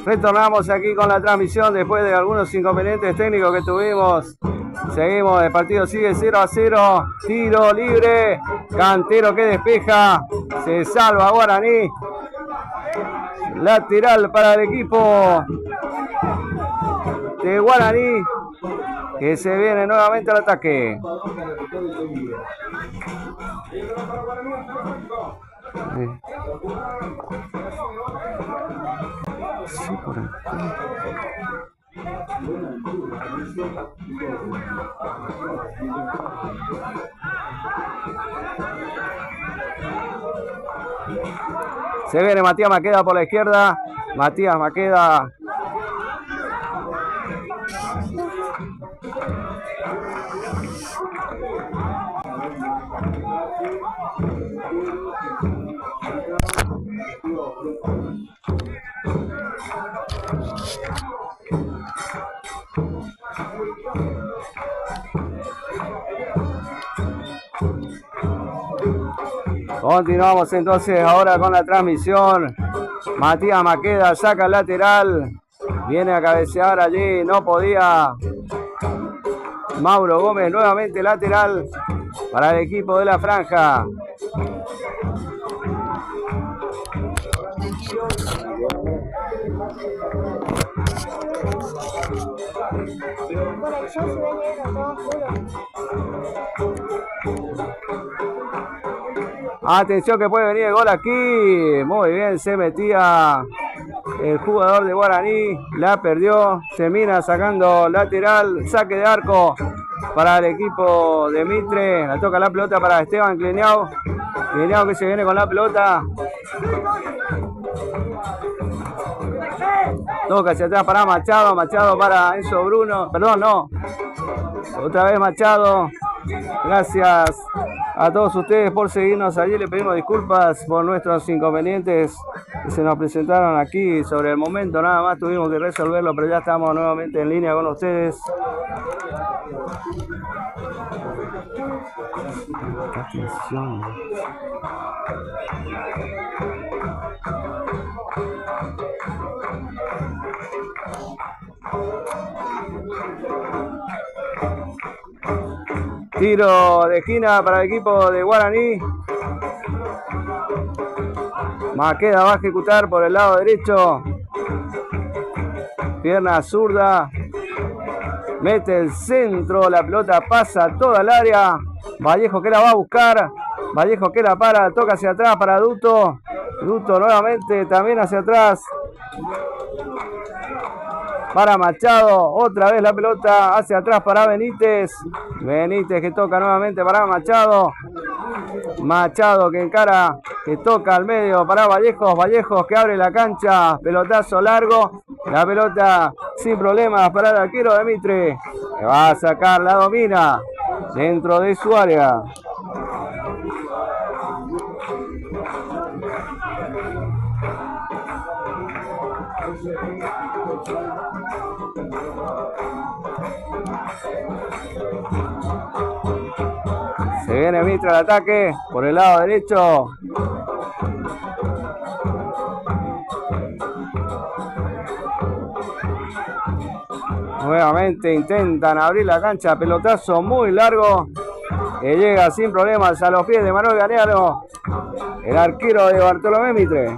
Retornamos aquí con la transmisión después de algunos inconvenientes técnicos que tuvimos. Seguimos, el partido sigue 0-0. Tiro libre. Cantero que despeja. Se salva Guaraní. Lateral para el equipo de Guaraní, que se viene nuevamente al ataque. Sí, por aquí. Se viene Matías Maqueda por la izquierda. Matías Maqueda. Continuamos entonces ahora con la transmisión. Matías Maqueda saca el lateral. Viene a cabecear allí. No podía. Mauro Gómez nuevamente lateral para el equipo de la franja. Atención que puede venir el gol aquí. Muy bien, se metía el jugador de Guaraní. La perdió. Termina sacando lateral. Saque de arco para el equipo de Mitre. La toca la pelota para Esteban Cleñao. Cleñao que se viene con la pelota. Toca hacia atrás para Machado. Machado para Enzo Bruno. Perdón, no. Otra vez Machado. Gracias a todos ustedes por seguirnos allí. Le pedimos disculpas por nuestros inconvenientes que se nos presentaron aquí sobre el momento. Nada más tuvimos que resolverlo, pero ya estamos nuevamente en línea con ustedes. Atención. Tiro de esquina para el equipo de Guaraní. Maqueda va a ejecutar por el lado derecho. Pierna zurda. Mete el centro. La pelota pasa toda el área. Vallejo que la va a buscar. Vallejo que la para. Toca hacia atrás para Duto. Duto nuevamente también hacia atrás para Machado. Otra vez la pelota hacia atrás para Benítez. Benítez que toca nuevamente para Machado. Machado que encara, que toca al medio para Vallejos. Vallejos que abre la cancha. Pelotazo largo. La pelota sin problemas para el arquero de Mitre. Que va a sacar, la domina dentro de su área. Se viene Mitre al ataque por el lado derecho. Nuevamente intentan abrir la cancha. Pelotazo muy largo que llega sin problemas a los pies de Manuel Ganeano, el arquero de Bartolomé Mitre.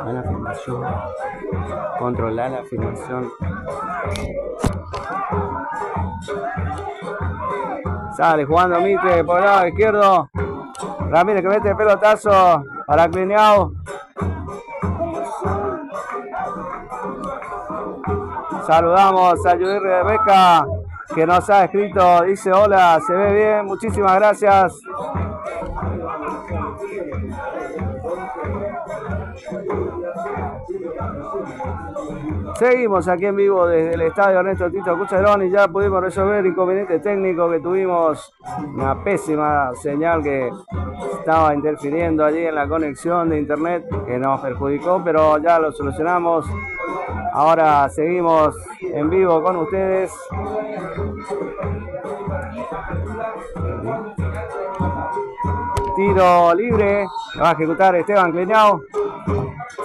Buena filmación. Controlar la filmación. Sale jugando Mitre por el lado izquierdo. Ramírez que mete el pelotazo para Cleñao. Saludamos a Judith Rebeca que nos ha escrito, dice hola, se ve bien, muchísimas gracias. Seguimos aquí en vivo desde el estadio Ernesto Tito Cucharón y ya pudimos resolver el inconveniente técnico que tuvimos, una pésima señal que estaba interfiriendo allí en la conexión de internet que nos perjudicó, pero ya lo solucionamos. Ahora seguimos en vivo con ustedes. tiro libre, lo va a ejecutar Esteban Cleñao.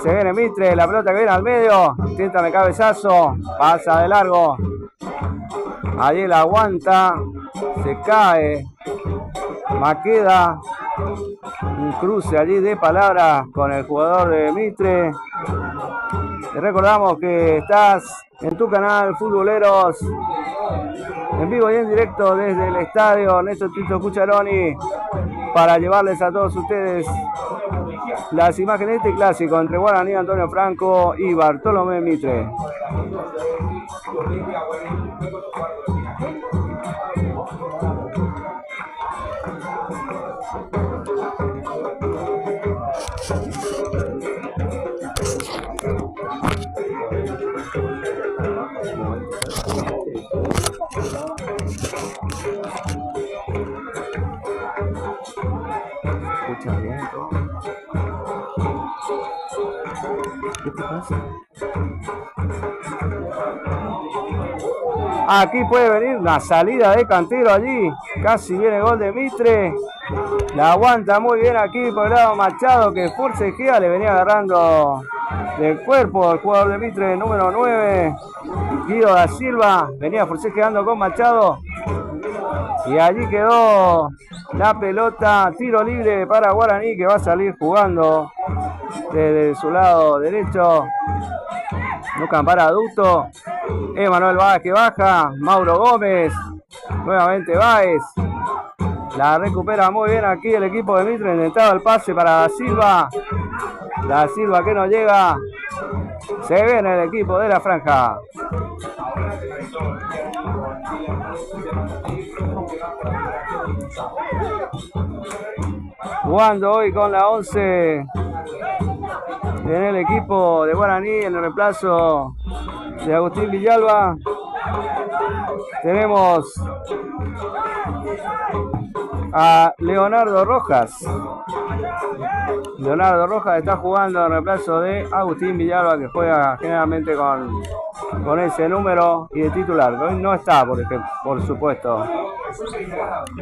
Se viene Mitre, la pelota que viene al medio, intenta el cabezazo, pasa de largo. Allí la aguanta, se cae. Maqueda, un cruce allí de palabras con el jugador de Mitre. Te recordamos que estás en tu canal Futboleros, en vivo y en directo desde el estadio Néstor Tito Cucharoni, para llevarles a todos ustedes las imágenes de este clásico entre Guaraní Antonio Franco y Bartolomé Mitre. Escucha bien. ¿Qué te pasa? Aquí puede venir una salida de Cantero allí. Casi viene el gol de Mitre. La aguanta muy bien aquí por el lado Machado, que forcejea, le venía agarrando del cuerpo al jugador de Mitre, número 9. Guido da Silva venía forcejeando con Machado. Y allí quedó la pelota, tiro libre para Guaraní, que va a salir jugando desde su lado derecho. Buscan para Adulto. Emanuel Báez que baja. Mauro Gómez. Nuevamente Báez. La recupera muy bien aquí el equipo de Mitre. Intentaba el pase para Da Silva. Da Silva que no llega. Se viene el equipo de la franja. Jugando hoy con la 11 en el equipo de Guaraní, en el reemplazo de Agustín Villalba. Tenemos a Leonardo Rojas. Leonardo Rojas está jugando en reemplazo de Agustín Villalba, que juega generalmente con ese número y de titular. Hoy no está, por supuesto.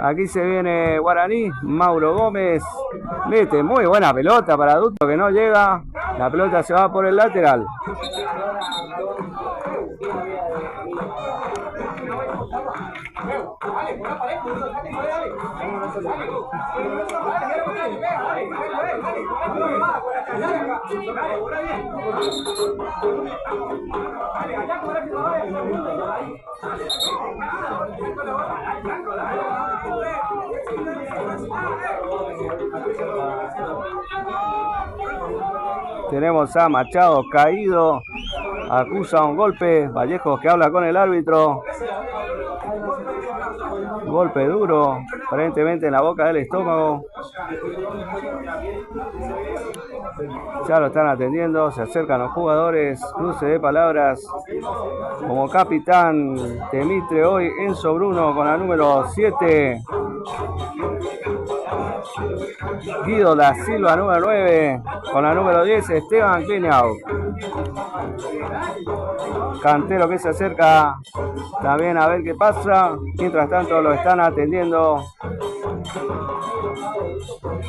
Aquí se viene Guaraní. Mauro Gómez mete muy buena pelota para Adulto, que no llega. La pelota se va por el lateral. Tenemos a Machado caído, acusa un golpe. Vallejos que habla con el árbitro. Golpe duro, aparentemente en la boca del estómago. Ya lo están atendiendo, se acercan los jugadores. Cruce de palabras. Como capitán de Mitre hoy, Enzo Bruno con la número 7. Guido da Silva, número 9. Con la número 10, Esteban Cleñao. Cantero que se acerca también a ver qué pasa. Mientras tanto lo están atendiendo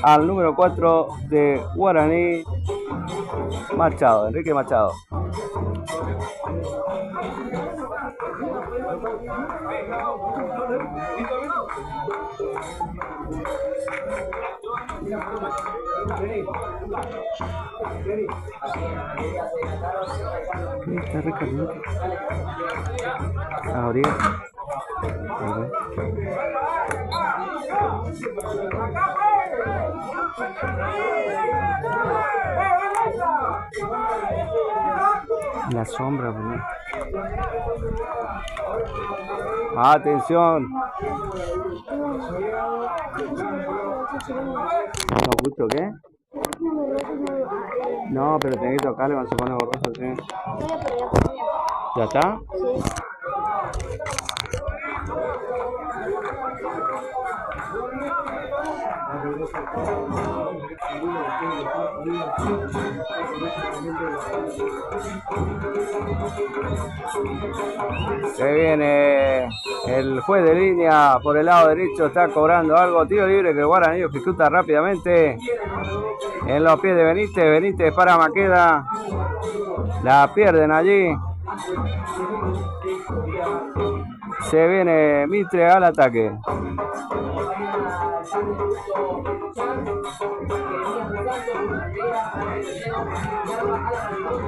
al número 4 de Guaraní, Machado, Enrique Machado. Está recaliente. Ahorita. La sombra, ¿no? Atención. ¿No gusto qué? No, pero tenés que tocarle cuando se pone borroso, ¿sí? ¿Ya está? Sí. Se viene el juez de línea por el lado derecho, está cobrando algo. Tiro libre que Guaraní ejecuta rápidamente en los pies de Benítez. Benítez para Maqueda. La pierden allí. Se viene Mitre al ataque.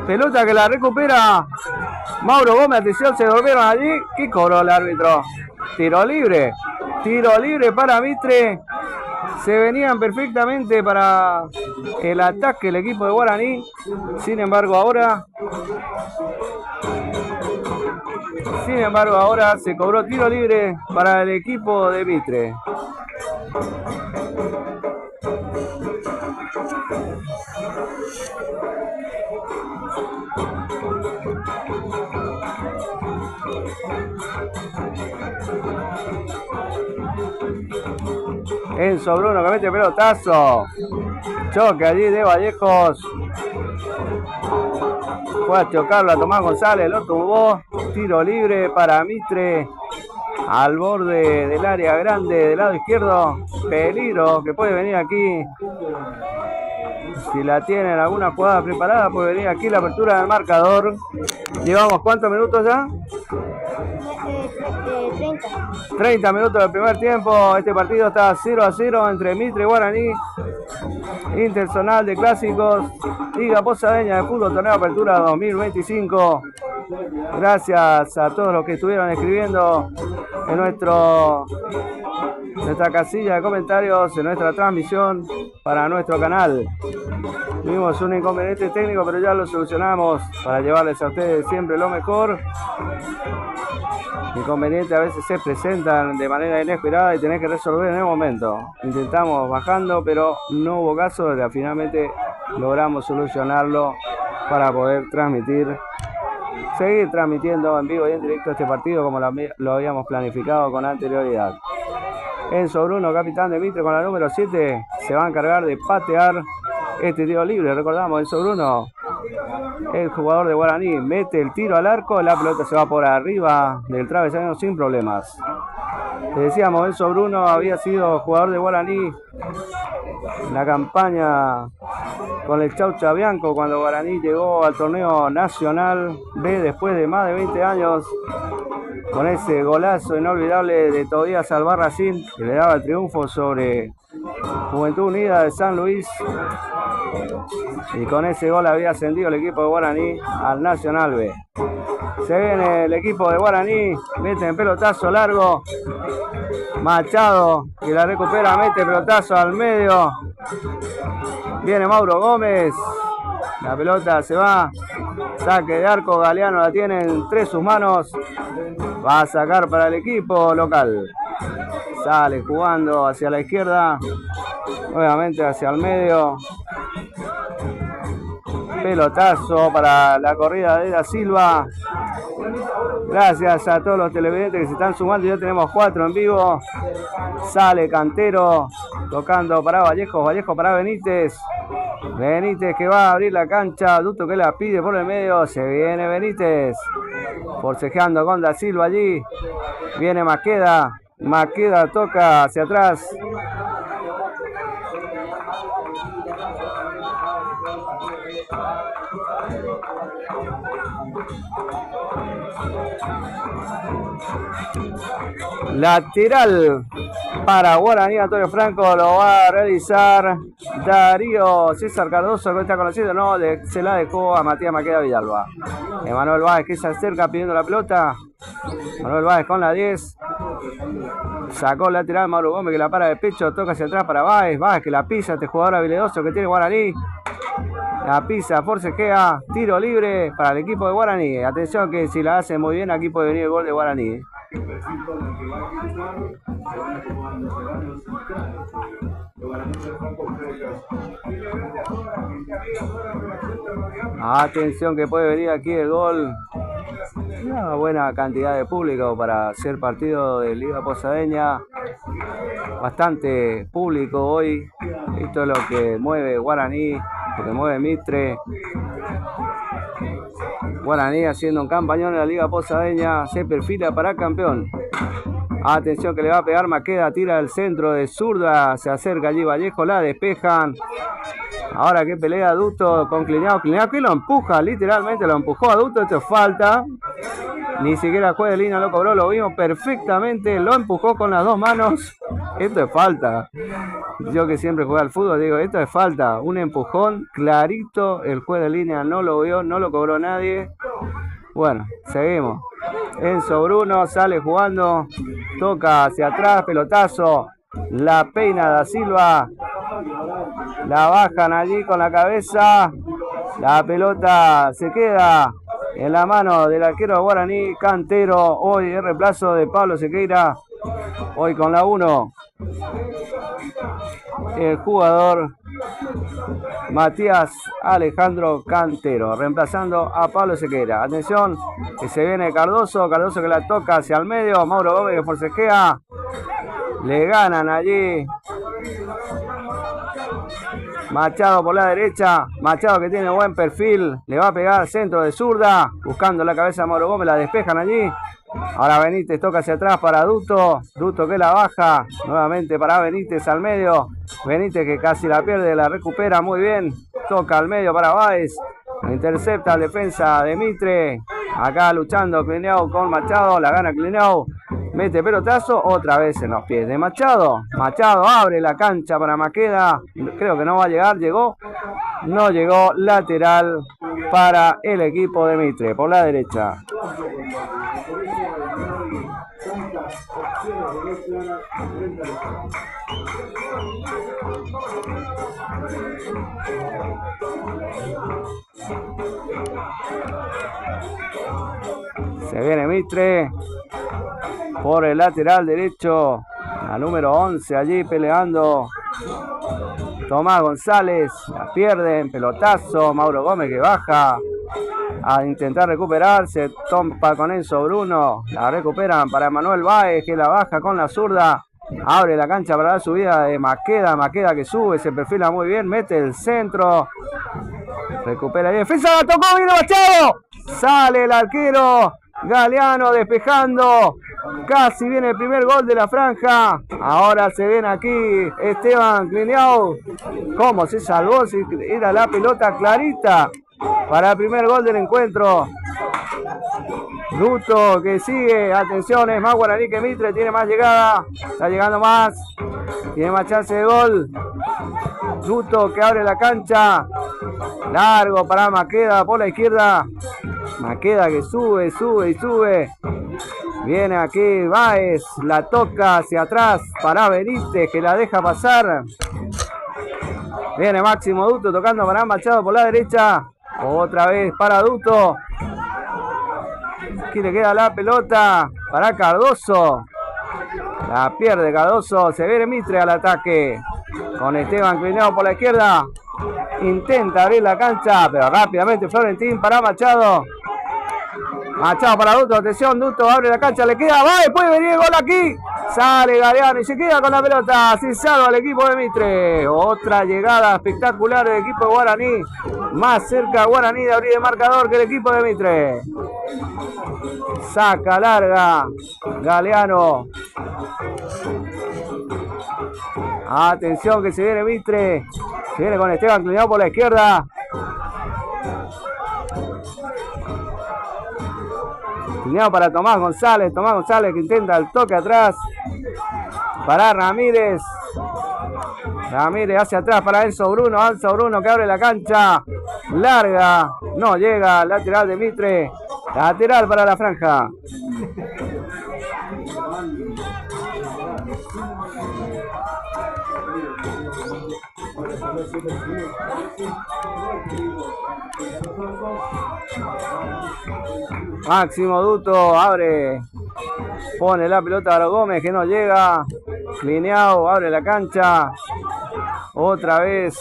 Pelota que la recupera Mauro Gómez. Atención, se volvieron allí. ¿Qué cobró el árbitro? Tiro libre. Tiro libre para Mitre. Se venían perfectamente para el ataque el equipo de Guaraní. Sin embargo, ahora se cobró tiro libre para el equipo de Mitre. Enzo Bruno que mete pelotazo. Choque allí de Vallejos. Fue a chocarlo a Tomás González, lo tumbó. Tiro libre para Mitre. Al borde del área grande del lado izquierdo. Peligro que puede venir aquí. Si la tienen alguna jugada preparada, puede venir aquí la apertura del marcador. Llevamos ¿cuántos minutos ya? 30 minutos del primer tiempo. Este partido está 0-0 entre Mitre y Guaraní. Interzonal de Clásicos, Liga Posadeña de Fútbol, Torneo de Apertura 2025. Gracias a todos los que estuvieron escribiendo en nuestra casilla de comentarios, en nuestra transmisión para nuestro canal. Tuvimos un inconveniente técnico, pero ya lo solucionamos para llevarles a ustedes siempre lo mejor. Inconvenientes a veces se presentan de manera inesperada y tenés que resolver en el momento. Intentamos bajando, pero no hubo caso. Finalmente logramos solucionarlo para poder seguir transmitiendo en vivo y en directo este partido como lo habíamos planificado con anterioridad. Enzo Bruno, capitán de Mitre, con la número 7, se va a encargar de patear este tiro libre. Recordamos, Enzo Bruno, el jugador de Guaraní, mete el tiro al arco, la pelota se va por arriba del travesaño sin problemas. Les decíamos, Enzo Bruno había sido jugador de Guaraní en la campaña con el Chaucha Bianco cuando Guaraní llegó al torneo nacional B después de más de 20 años, con ese golazo inolvidable de Tobías Albarracín que le daba el triunfo sobre Juventud Unida de San Luis, y con ese gol había ascendido el equipo de Guaraní al Nacional B. Se viene el equipo de Guaraní, mete en pelotazo largo, Machado que la recupera, mete pelotazo al medio, viene Mauro Gómez, la pelota se va, saque de arco, Galeano la tiene entre sus manos, va a sacar para el equipo local. Sale jugando hacia la izquierda, nuevamente hacia el medio. Pelotazo para la corrida de Da Silva. Gracias a todos los televidentes que se están sumando. Ya tenemos 4 en vivo. Sale Cantero tocando para Vallejos. Vallejos para Benítez. Benítez que va a abrir la cancha. Duto que la pide por el medio. Se viene Benítez. Forcejeando con Da Silva allí. Viene Maqueda. Maqueda toca hacia atrás. Lateral para Guaraní. Antonio Franco lo va a realizar Darío César Cardoso, que está conocido, no, se la dejó a Matías Maqueda Villalba. Emanuel Báez que se acerca pidiendo la pelota. Manuel Báez con la 10. Sacó lateral Mauro Gómez que la para de pecho, toca hacia atrás para Báez. Báez que la pisa, este jugador habilidoso que tiene Guaraní. La pisa, forcejea, tiro libre para el equipo de Guaraní. Atención que si la hace muy bien aquí puede venir el gol de Guaraní. Atención que puede venir aquí el gol. Una buena cantidad de público para ser partido de Liga Posadeña. bastante público hoy. Esto es lo que mueve Guaraní, lo que mueve Mitre. Guaraní haciendo un campañón en la Liga Posadeña, se perfila para campeón. Atención que le va a pegar Maqueda, tira del centro de zurda, se acerca allí Vallejo, la despejan. Ahora que pelea Duto con Clineao, Clineao que lo empuja, literalmente lo empujó a Duto, esto es falta. Ni siquiera el juez de línea lo cobró, lo vimos perfectamente, lo empujó con las dos manos. Esto es falta. Yo que siempre juego al fútbol digo, esto es falta. Un empujón clarito, el juez de línea no lo vio, no lo cobró nadie. Bueno, seguimos. Enzo Bruno sale jugando, toca hacia atrás, pelotazo, la peina da Silva, la bajan allí con la cabeza, la pelota se queda en la mano del arquero Guaraní, Cantero, hoy el reemplazo de Pablo Sequeira, hoy con la 1, el jugador Matías Alejandro Cantero, reemplazando a Pablo Sequeira. Atención, que se viene Cardoso, Cardoso que la toca hacia el medio, Mauro Gómez que forcejea, le ganan allí. Machado por la derecha, Machado que tiene buen perfil, le va a pegar centro de zurda, buscando la cabeza de Mauro Gómez, la despejan allí. Ahora Benítez toca hacia atrás para Duto, Duto que la baja, nuevamente para Benítez al medio, Benítez que casi la pierde, la recupera muy bien, toca al medio para Báez, intercepta al defensa de Mitre, acá luchando Clineao con Machado, la gana Clineao, mete pelotazo, otra vez en los pies de Machado, Machado abre la cancha para Maqueda, creo que no va a llegar, llegó, no llegó, lateral para el equipo de Mitre, por la derecha. Se viene Mitre por el lateral derecho, la número 11 allí peleando. Tomás González, la pierden, pelotazo, Mauro Gómez que baja a intentar recuperarse, topa con Enzo Bruno, la recuperan para Manuel Báez que la baja con la zurda, abre la cancha para la subida de Maqueda, Maqueda que sube, se perfila muy bien, mete el centro, recupera ahí, defensa, la tocó, viene Machado, sale el arquero, Galeano despejando, casi viene el primer gol de la franja, ahora se ven aquí Esteban Clineao, cómo se salvó, si era la pelota clarita para el primer gol del encuentro. Duto que sigue, atención, es más Guaraní que Mitre, tiene más llegada, está llegando más, tiene más chance de gol. Duto que abre la cancha, largo para Maqueda por la izquierda, Maqueda que sube, sube y sube, viene aquí Báez, la toca hacia atrás para Benítez que la deja pasar, viene Máximo Duto tocando para Machado por la derecha, otra vez para Duto, aquí le queda la pelota para Cardoso, la pierde Cardoso, se viene Mitre al ataque, con Esteban Clineao por la izquierda, intenta abrir la cancha, pero rápidamente Florentín para Machado, Machado para Duto, atención, Duto abre la cancha, le queda, va, puede venir el gol aquí, sale Galeano y se queda con la pelota, así salva al equipo de Mitre, otra llegada espectacular del equipo de Guaraní, más cerca Guaraní de abrir el marcador que el equipo de Mitre, saca larga, Galeano, atención que se viene Mitre, se viene con Esteban Clineao por la izquierda, Clineao para Tomás González que intenta el toque atrás para Ramírez, Ramírez hacia atrás para Enzo Bruno que abre la cancha, larga, no llega, lateral de Mitre, lateral para la franja. Máximo Duto abre, pone la pelota a Gómez que no llega, Clineao abre la cancha, otra vez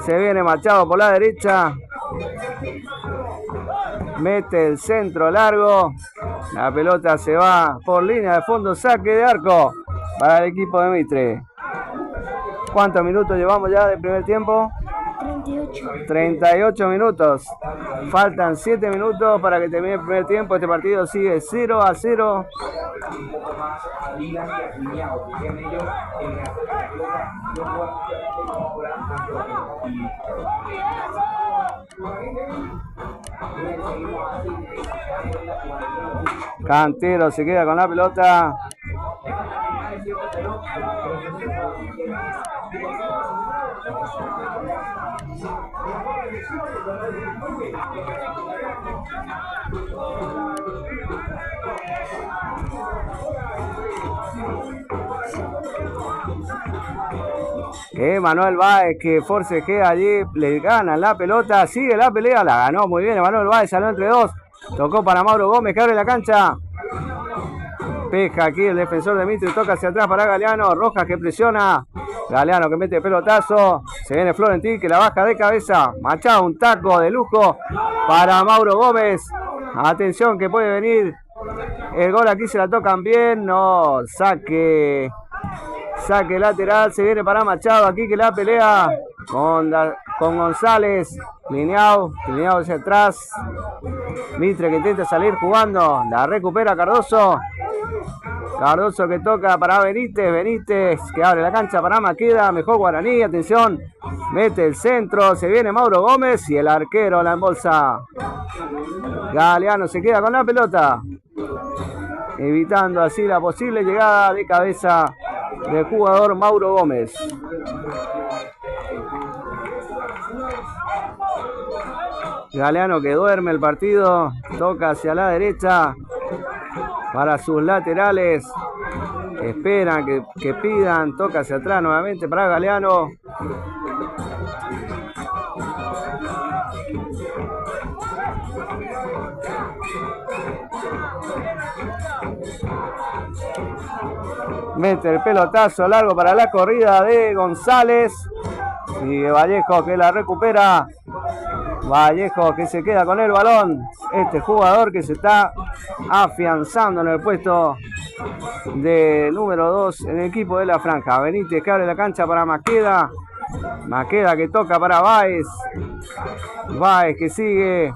se viene Machado por la derecha, mete el centro largo, la pelota se va por línea de fondo, saque de arco, para el equipo de Mitre. ¿Cuántos minutos llevamos ya del primer tiempo? 38 minutos. Faltan 7 minutos para que termine el primer tiempo. Este partido sigue 0-0. Cantero se queda con la pelota. Manuel Báez que forcejea allí, le gana la pelota, sigue la pelea, la ganó muy bien Manuel Báez, salió entre dos, tocó para Mauro Gómez que abre la cancha. Pesca aquí el defensor de Mitre, toca hacia atrás para Galeano, Rojas que presiona, Galeano que mete pelotazo, se viene Florentín que la baja de cabeza, Machado un taco de lujo para Mauro Gómez, atención que puede venir el gol, aquí se la tocan bien, no, saque lateral, se viene para Machado, aquí que la pelea con González, Lineado hacia atrás, Mitre que intenta salir jugando, la recupera Cardoso que toca para Benítez que abre la cancha para Maqueda, mejor Guaraní, atención, mete el centro, se viene Mauro Gómez y el arquero la embolsa. Galeano se queda con la pelota, evitando así la posible llegada de cabeza del jugador Mauro Gómez. Galeano que duerme el partido, toca hacia la derecha para sus laterales, esperan que pidan, toca hacia atrás nuevamente para Galeano. Mete el pelotazo largo para la corrida de González. Y Vallejo que la recupera. Vallejo que se queda con el balón. Este jugador que se está afianzando en el puesto de número 2 en el equipo de la franja. Benítez que abre la cancha para Maqueda. Maqueda que toca para Báez. Báez que sigue.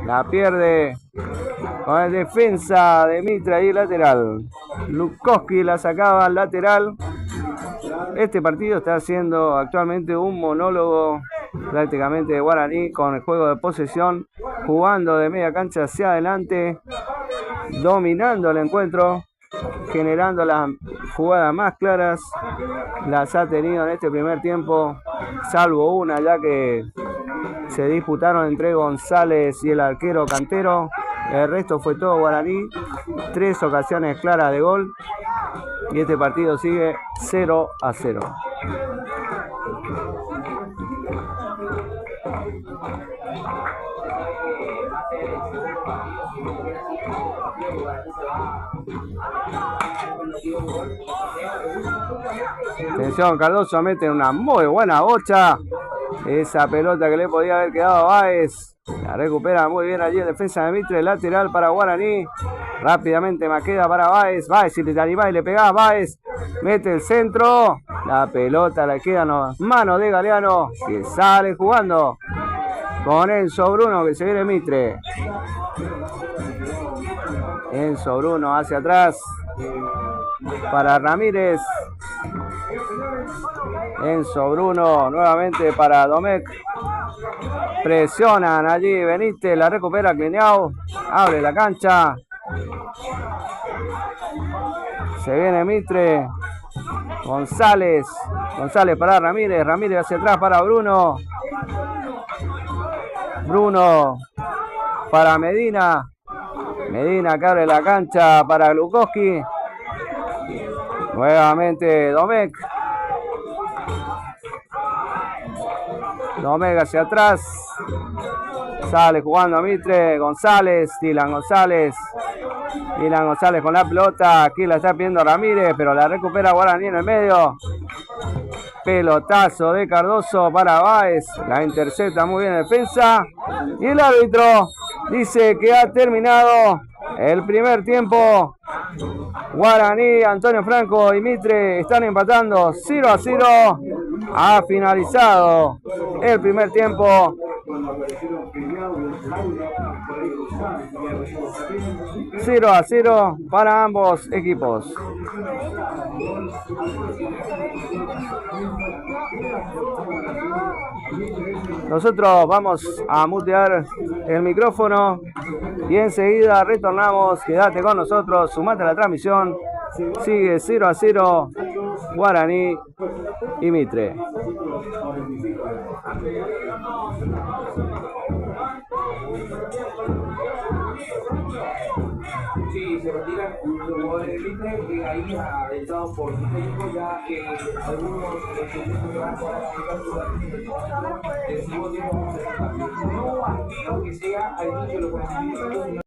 La pierde con el defensa de Mitre ahí lateral. Lukowski la sacaba al lateral. Este partido está haciendo actualmente un monólogo prácticamente de Guaraní con el juego de posesión, jugando de media cancha hacia adelante, dominando el encuentro, generando las jugadas más claras. Las ha tenido en este primer tiempo, salvo una ya que se disputaron entre González y el arquero Cantero. El resto fue todo Guaraní, 3 ocasiones claras de gol y este partido sigue 0-0. Atención, Cardoso mete una muy buena bocha. Esa pelota que le podía haber quedado a Báez. La recupera muy bien allí en defensa de Mitre, lateral para Guaraní. Rápidamente Maqueda para Báez. Báez, si le animás y le pegás, Báez mete el centro. La pelota la queda en las manos de Galeano, que sale jugando con Enzo Bruno, que se viene Mitre. Enzo Bruno hacia atrás para Ramírez. Enzo Bruno nuevamente para Domecq. Presionan allí Benítez, la recupera Clineao, abre la cancha. Se viene Mitre. González para Ramírez, Ramírez hacia atrás para Bruno. Bruno para Medina. Medina que abre la cancha para Lukowski. Nuevamente Domecq. Domecq hacia atrás. Sale jugando a Mitre. González. Dylan González con la pelota. Aquí la está pidiendo Ramírez, pero la recupera Guaraní en el medio. Pelotazo de Cardoso para Báez. La intercepta muy bien en defensa. Y el árbitro dice que ha terminado el primer tiempo Guaraní, Antonio Franco y Mitre están empatando 0-0. Ha finalizado el primer tiempo. 0-0 para ambos equipos. Nosotros vamos a mutear el micrófono y enseguida retornamos. Quédate con nosotros, sumate a la transmisión. Sigue 0-0 Guaraní y Mitre. Sí, se retiran los jugadores del Mitre que ahí entrados por técnico ya que algunos no aspiro que sea al inicio de los conocimientos.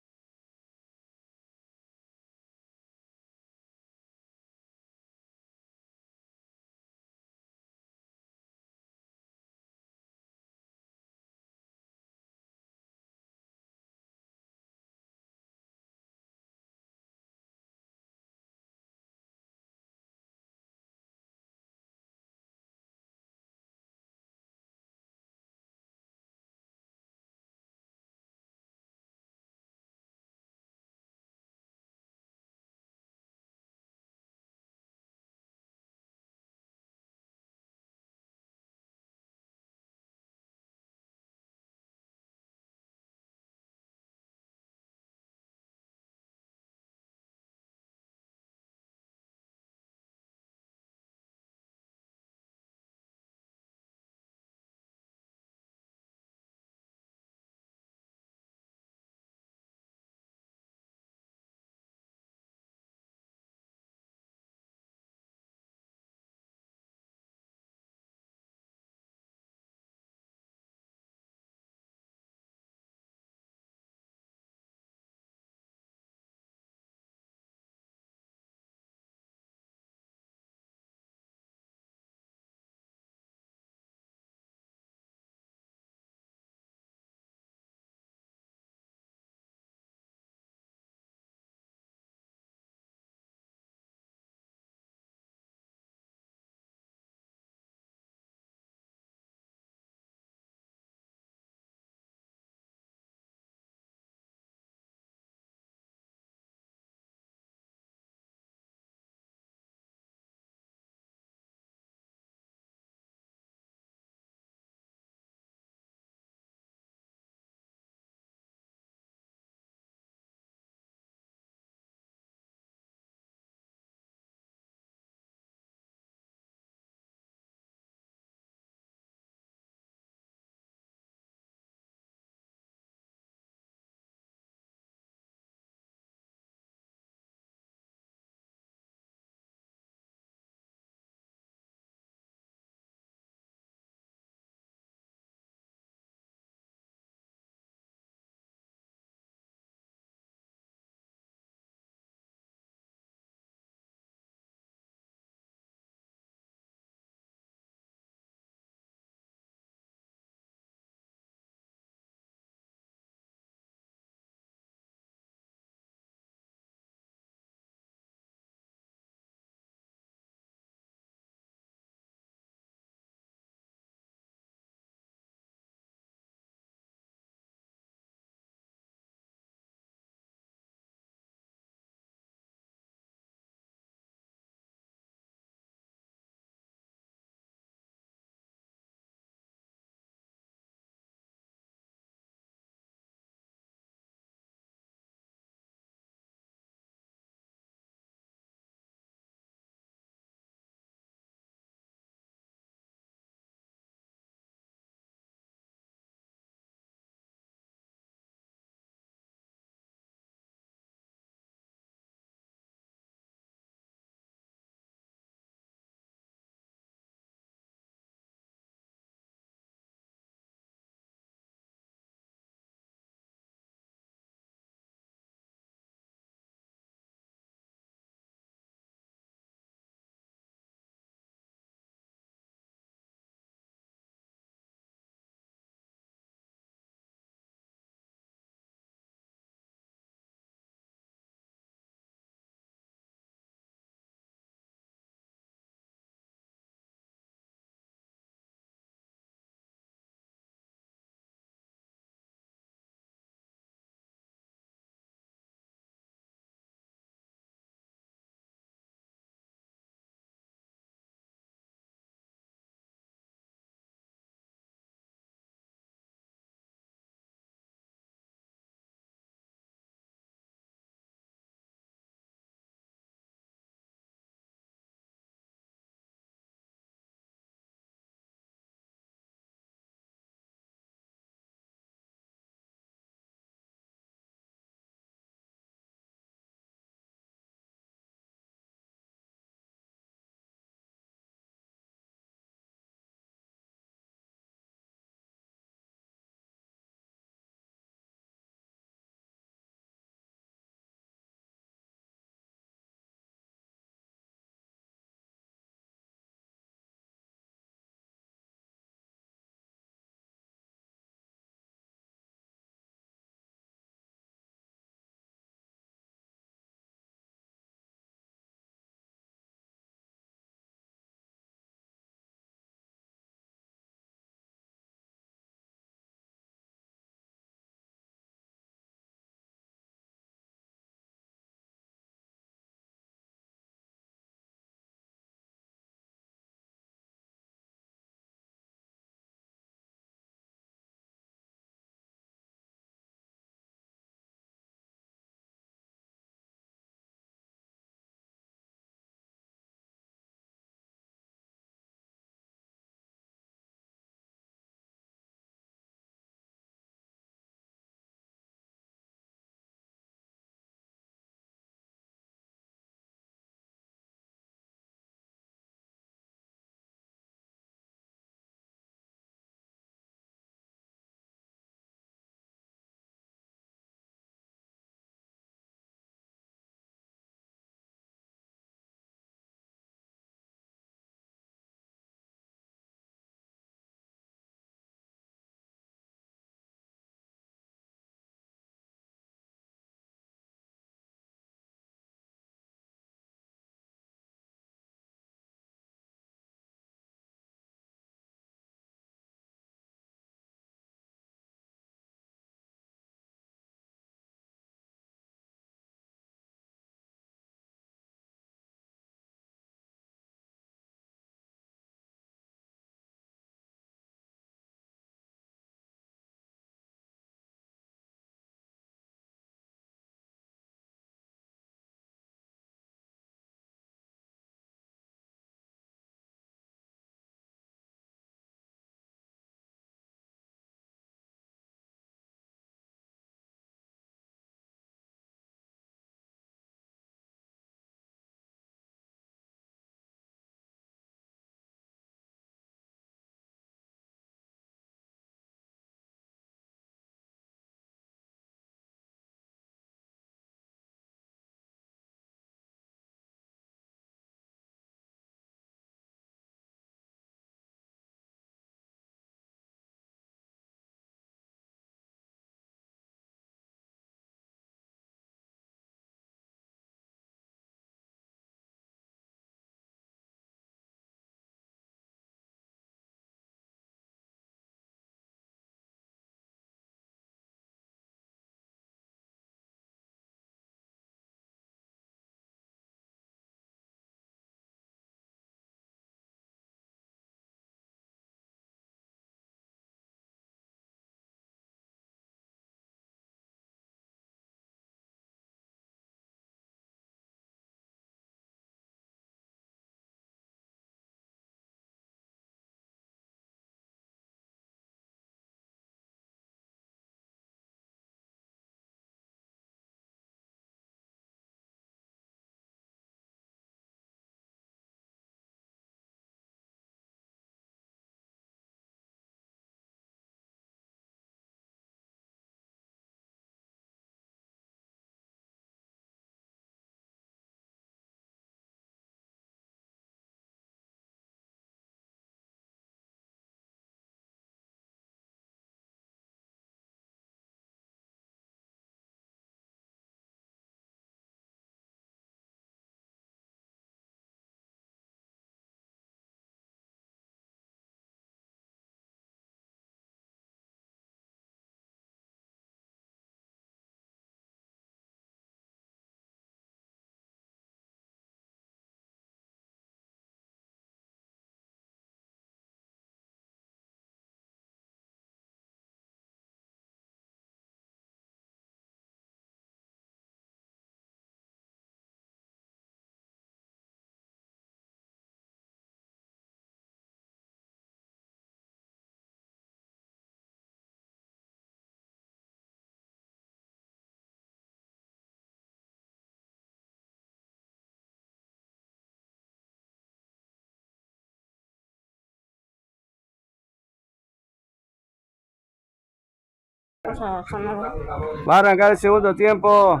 Va a arrancar el segundo tiempo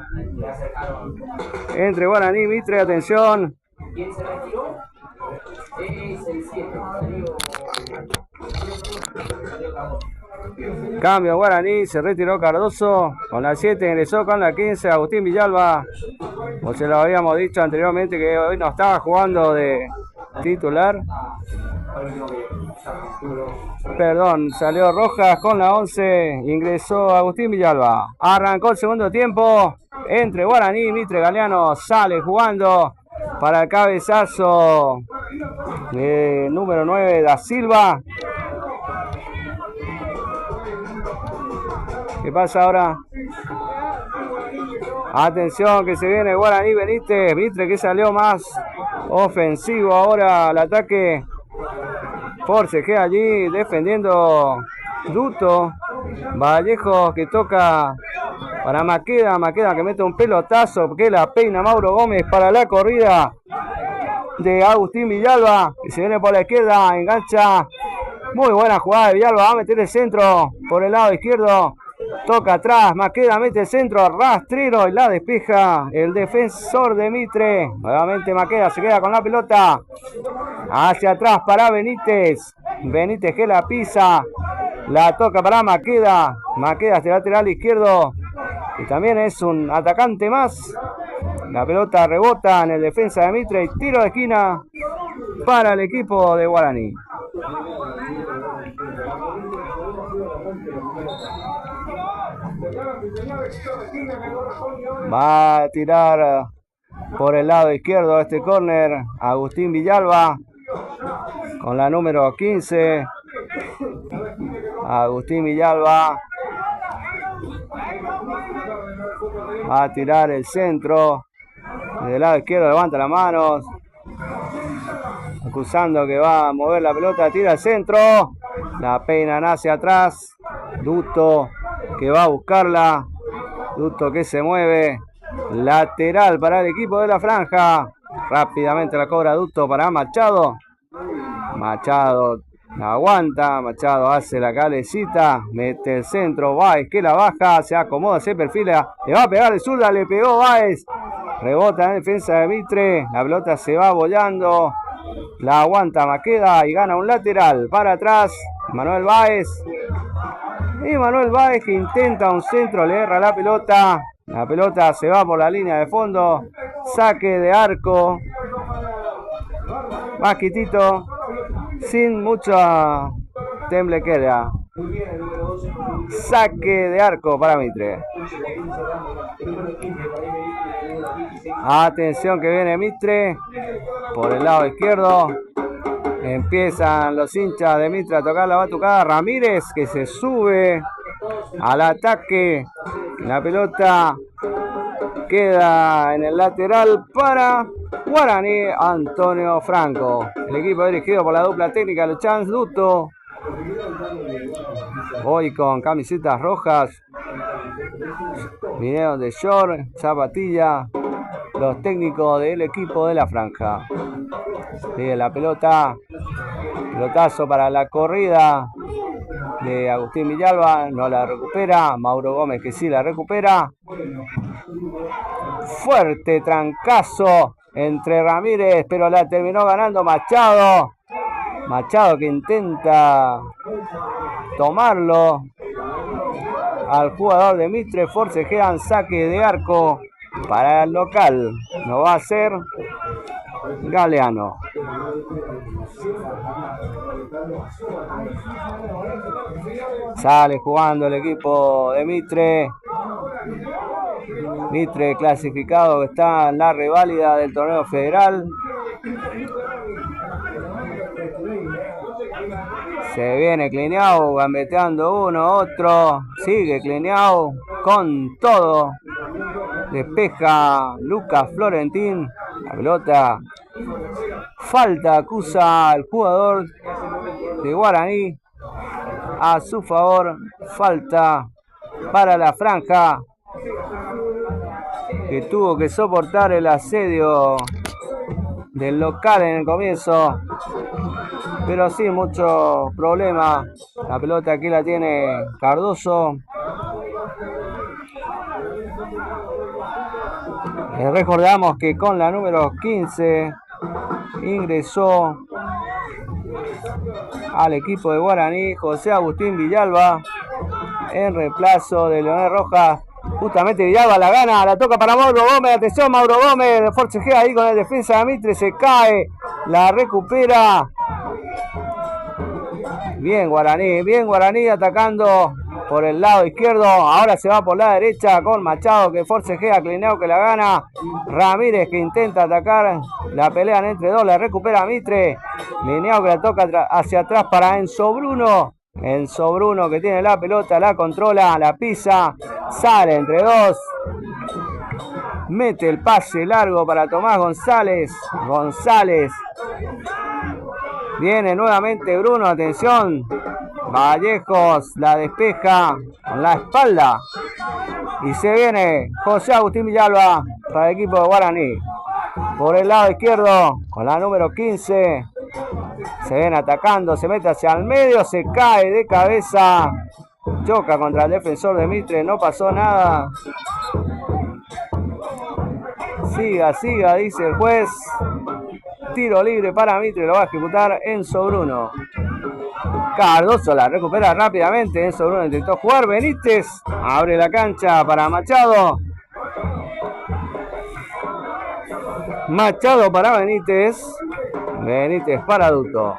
entre Guaraní y Mitre. Atención. Cambio Guaraní, se retiró Cardoso. Con la 7 ingresó con la 15 Agustín Villalba. Como se lo habíamos dicho anteriormente que hoy no estaba jugando de titular. Perdón, salió Rojas con la 11, ingresó Agustín Villalba. Arrancó el segundo tiempo entre Guaraní y Mitre. Galeano sale jugando para el cabezazo número 9 da Silva. ¿Qué pasa ahora? Atención que se viene Guaraní Benítez. Mitre que salió más ofensivo ahora al ataque. Forcejea allí defendiendo Duto. Vallejo que toca para Maqueda. Maqueda que mete un pelotazo que la peina Mauro Gómez para la corrida de Agustín Villalba. Que se viene por la izquierda. Engancha. Muy buena jugada de Villalba. Va a meter el centro por el lado izquierdo. Toca atrás, Maqueda mete el centro, rastrero y la despeja el defensor de Mitre. Nuevamente Maqueda se queda con la pelota. Hacia atrás para Benítez. Benítez que la pisa. La toca para Maqueda. Maqueda hacia el lateral izquierdo. Y también es un atacante más. La pelota rebota en el defensa de Mitre y tiro de esquina para el equipo de Guaraní. Va a tirar por el lado izquierdo este córner Agustín Villalba con la número 15. Agustín Villalba va a tirar el centro. Del lado izquierdo levanta las manos, acusando que va a mover la pelota. Tira el centro. La peinan hacia atrás. Duto que va a buscarla. Duto que se mueve. Lateral para el equipo de la franja. Rápidamente la cobra Duto para Machado. Machado la aguanta. Machado hace la calecita. Mete el centro. Báez que la baja. Se acomoda, se perfila. Le va a pegar de zurda. Le pegó Báez. Rebota en defensa de Mitre. La pelota se va bollando. La aguanta Maqueda y gana un lateral. Para atrás. Manuel Báez. Y Manuel Báez que intenta un centro. Le erra la pelota. La pelota se va por la línea de fondo. Saque de arco. Vasquitito. Sin mucha temblequera. Saque de arco para Mitre. Atención que viene Mitre. Por el lado izquierdo. Empiezan los hinchas de Mitre a tocar la batucada. Ramírez que se sube al ataque. La pelota queda en el lateral para Guaraní. Antonio Franco. El equipo dirigido por la dupla técnica Luchans Duto. Hoy con camisetas rojas. Videos de short, zapatilla. Los técnicos del equipo de la franja. Sigue la pelota. Pelotazo para la corrida de Agustín Villalba. No la recupera. Mauro Gómez que sí la recupera. Fuerte trancazo entre Ramírez, pero la terminó ganando Machado. Machado que intenta tomarlo al jugador de Mitre. Forcejean saque de arco para el local. No va a ser Galeano. Sale jugando el equipo de Mitre. Mitre clasificado que está en la reválida del torneo federal. Se viene Cliniao gambeteando uno, otro. Sigue Cliniao con todo. Despeja Lucas Florentín. La pelota. Falta acusa al jugador de Guaraní. A su favor. Falta para la franja. Que tuvo que soportar el asedio del local en el comienzo. Pero sin mucho problema. La pelota aquí la tiene Cardoso. Les recordamos que con la número 15 ingresó al equipo de Guaraní José Agustín Villalba en reemplazo de Leonel Rojas. Justamente Villalba la gana, la toca para Mauro Gómez. Atención, Mauro Gómez, forcejea ahí con el defensa de Mitre, se cae, la recupera. Bien Guaraní atacando por el lado izquierdo. Ahora se va por la derecha con Machado que forcejea, Clineo que la gana. Ramírez que intenta atacar. La pelean entre dos, la recupera Mitre. Clineo que la toca hacia atrás para Enzo Bruno. Enzo Bruno que tiene la pelota, la controla, la pisa. Sale entre dos. Mete el pase largo para Tomás González. Viene nuevamente Bruno, atención. Vallejos la despeja con la espalda. Y se viene José Agustín Villalba para el equipo de Guaraní. Por el lado izquierdo con la número 15. Se viene atacando, se mete hacia el medio, se cae de cabeza. Choca contra el defensor de Mitre, no pasó nada. Siga, dice el juez. Tiro libre para Mitre, lo va a ejecutar Enzo Bruno. Cardoso la recupera rápidamente. Enzo Bruno intentó jugar. Benítez abre la cancha para Machado. Machado para Benítez. Benítez para Duto.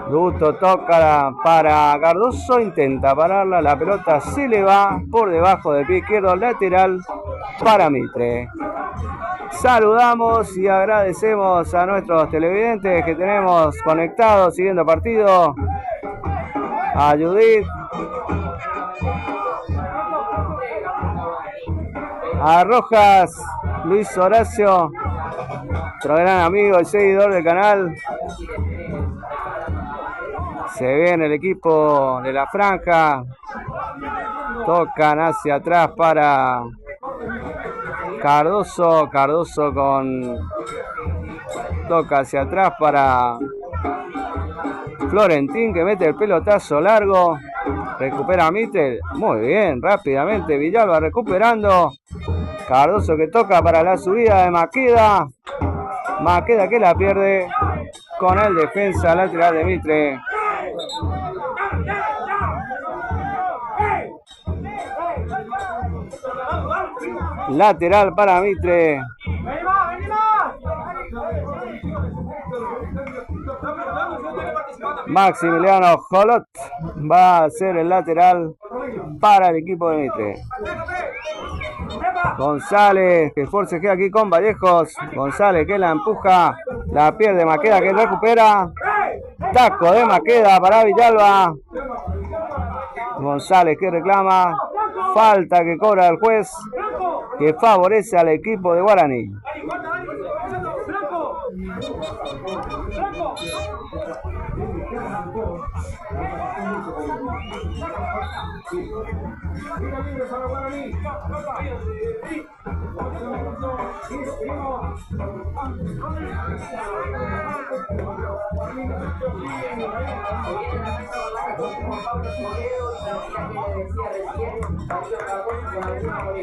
Duto toca para Cardoso. Intenta pararla. La pelota se le va por debajo del pie izquierdo. Lateral para Mitre. Saludamos y agradecemos a nuestros televidentes que tenemos conectados siguiendo partido. A Judith, a Rojas, Luis Horacio, nuestro gran amigo y seguidor del canal. Se viene el equipo de la franja. Tocan hacia atrás para Cardoso toca hacia atrás para Florentín que mete el pelotazo largo. Recupera a Mitre. Muy bien, rápidamente Villalba recuperando. Cardoso que toca para la subida de Maqueda. Maqueda que la pierde con el defensa lateral de Mitre. Lateral para Mitre. Maximiliano Jolot va a ser el lateral para el equipo de Mitre. González que forcejea aquí con Vallejos. González que la empuja. La pierde Maqueda que recupera. Taco de Maqueda para Villalba. González que reclama. Falta que cobra el juez que favorece al equipo de Guaraní.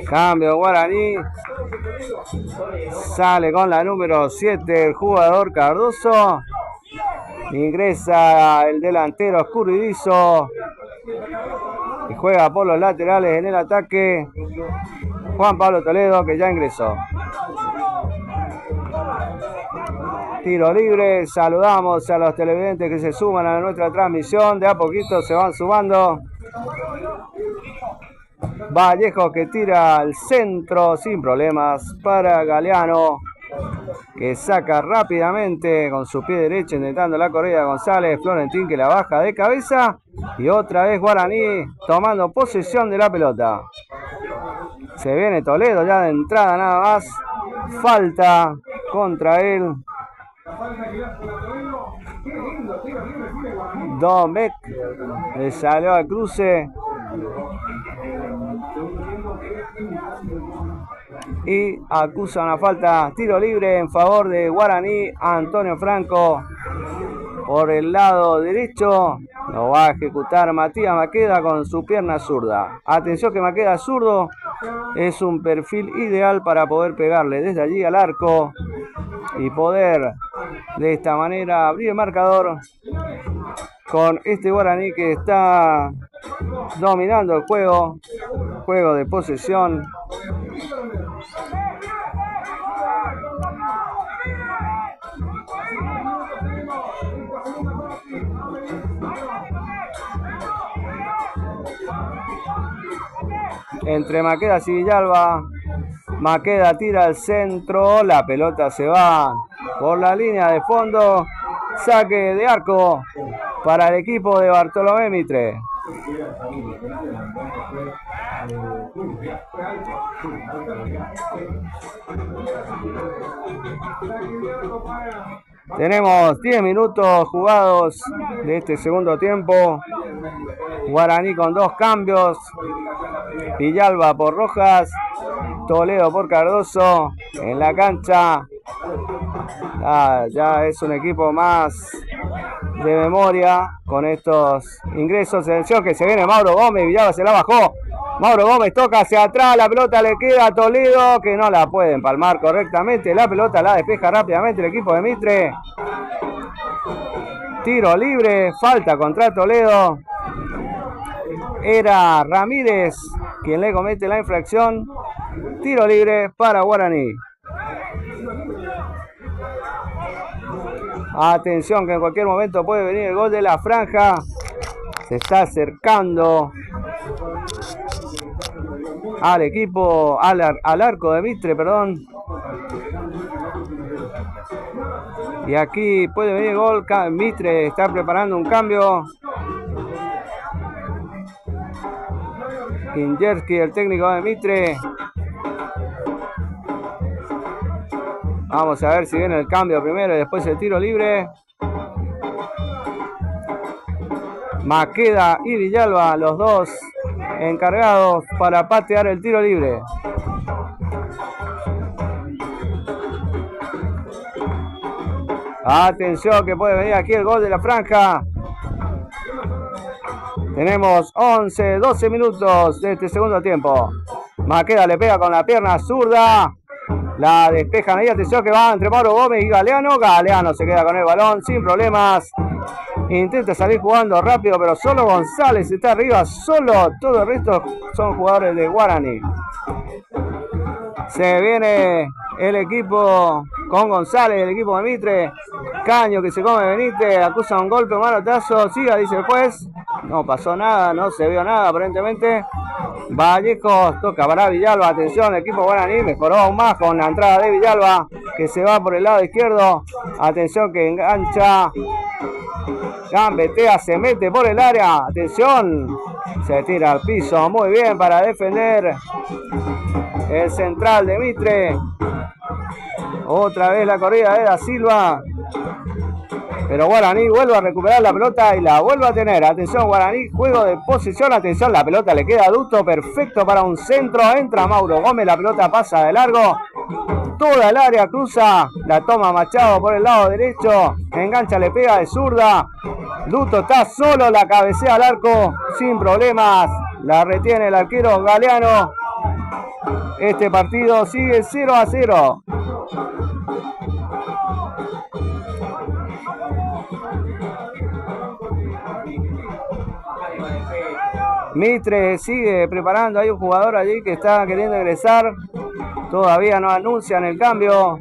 Cambio Guaraní. Sale con la número 7 el jugador Cardoso. Ingresa el delantero Escurridizo. Y juega por los laterales en el ataque Juan Pablo Toledo, que ya ingresó. Tiro libre. Saludamos a los televidentes que se suman a nuestra transmisión. De a poquito se van sumando. Vallejo que tira al centro sin problemas para Galeano, que saca rápidamente con su pie derecho intentando la corrida de González. Florentín que la baja de cabeza y otra vez Guaraní tomando posesión de la pelota. Se viene Toledo ya de entrada nada más. Falta contra él. Domecq le salió al cruce. Y acusa una falta, tiro libre en favor de Guaraní. Antonio Franco por el lado derecho. Lo va a ejecutar Matías Maqueda con su pierna zurda. Atención que Maqueda zurdo. es un perfil ideal para poder pegarle desde allí al arco y poder de esta manera abrir el marcador con este Guaraní que está dominando el juego de posesión. Entre Maquedas y Villalba. Maqueda tira al centro, la pelota se va por la línea de fondo. Saque de arco para el equipo de Bartolomé Mitre. Tenemos 10 minutos jugados de este segundo tiempo. Guaraní con 2 cambios. Villalba por Rojas, Toledo por Cardoso en la cancha. Ya es un equipo más de memoria con estos ingresos. Atención que se viene Mauro Gómez, Villalba se la bajó. Mauro Gómez toca hacia atrás, la pelota le queda a Toledo que no la puede empalmar correctamente. La pelota la despeja rápidamente el equipo de Mitre. Tiro libre, falta contra Toledo. Era Ramírez quien le comete la infracción. Tiro libre para Guaraní. Atención que en cualquier momento puede venir el gol de la franja. Se está acercando al equipo, al arco de Mitre, perdón. Y aquí puede venir el gol. Mitre está preparando un cambio. Kinjerski, el técnico de Mitre. Vamos a ver si viene el cambio primero y después el tiro libre. Maqueda y Villalba, los dos encargados para patear el tiro libre. Atención que puede venir aquí el gol de la franja. Tenemos 11, 12 minutos de este segundo tiempo. Maqueda le pega con la pierna zurda. La despejan ahí, atención que va entre Mauro Gómez y Galeano. Galeano se queda con el balón sin problemas. Intenta salir jugando rápido, pero solo González está arriba. Solo todo el resto son jugadores de Guaraní. Se viene el equipo con González, el equipo de Mitre. Caño que se come Benítez, acusa un golpe, un manotazo. Siga, dice el juez. No pasó nada, no se vio nada aparentemente. Vallejos toca para Villalba, atención, el equipo Guaraní mejoró aún más con la entrada de Villalba que se va por el lado izquierdo. Atención que engancha, gambetea, se mete por el área, atención, se tira al piso, muy bien para defender el central de Mitre. Otra vez la corrida de Da Silva. Pero Guaraní vuelve a recuperar la pelota y la vuelve a tener. Atención Guaraní, juego de posición. Atención, la pelota le queda a Duto. Perfecto para un centro. Entra Mauro Gómez, la pelota pasa de largo. Toda el área cruza. La toma Machado por el lado derecho. Engancha, le pega de zurda. Duto está solo, la cabecea al arco sin problemas. La retiene el arquero Galeano. Este partido sigue 0-0. Mitre sigue preparando, hay un jugador allí que está queriendo ingresar, todavía no anuncian el cambio.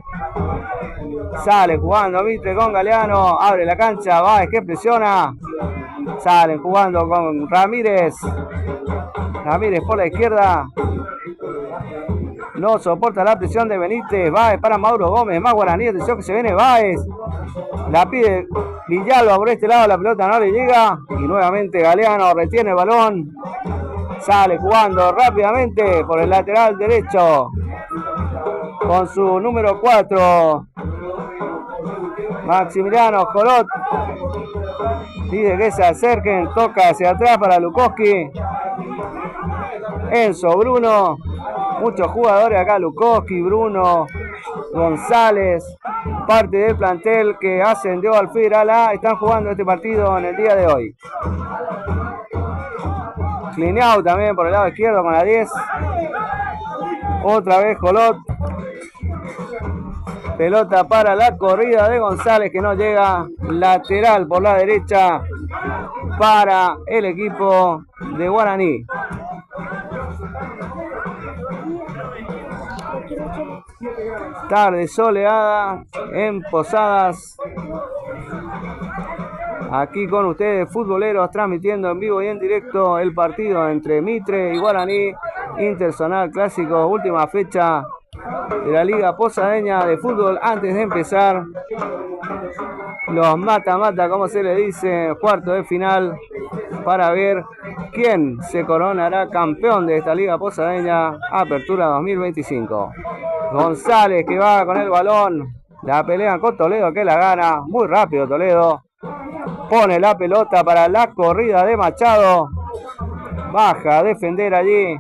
Sale jugando Mitre con Galeano, abre la cancha, Báez que presiona. Salen jugando con Ramírez. Ramírez por la izquierda. No soporta la presión de Benítez. Báez para Mauro Gómez, más Guaraní, atención que se viene Báez. La pide Villalba por este lado, la pelota no le llega. Y nuevamente Galeano retiene el balón. Sale jugando rápidamente por el lateral derecho. Con su número 4. Maximiliano Jolot. Pide que se acerquen. Toca hacia atrás para Lukowski. Enzo Bruno. Muchos jugadores acá. Lukowski, Bruno, González. Parte del plantel que ascendió al Federal A están jugando este partido en el día de hoy. Clineau también por el lado izquierdo con la 10. Otra vez Jolot. Pelota para la corrida de González que no llega. Lateral por la derecha para el equipo de Guaraní. Tarde soleada en Posadas. Aquí con ustedes, futboleros, transmitiendo en vivo y en directo el partido entre Mitre y Guaraní. Interzonal clásico, última fecha de la Liga Posadeña de Fútbol. Antes de empezar los mata-mata, como se le dice, cuarto de final, para ver quién se coronará campeón de esta Liga Posadeña Apertura 2025. González que va con el balón, la pelea con Toledo que la gana, muy rápido Toledo, pone la pelota para la corrida de Machado, baja a defender allí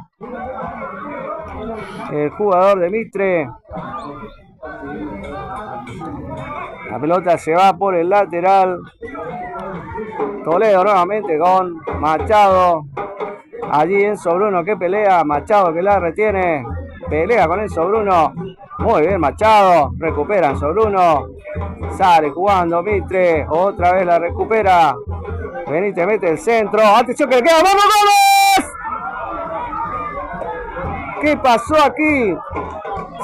el jugador de Mitre. La pelota se va por el lateral. Toledo nuevamente con Machado. Allí Enzo Bruno que pelea. Machado que la retiene. Pelea con Enzo Bruno. Muy bien Machado. Recupera Enzo Bruno. Sale jugando Mitre. Otra vez la recupera. Benítez mete el centro. Atención que le queda. ¡Vamos, vamos! ¿Qué pasó aquí?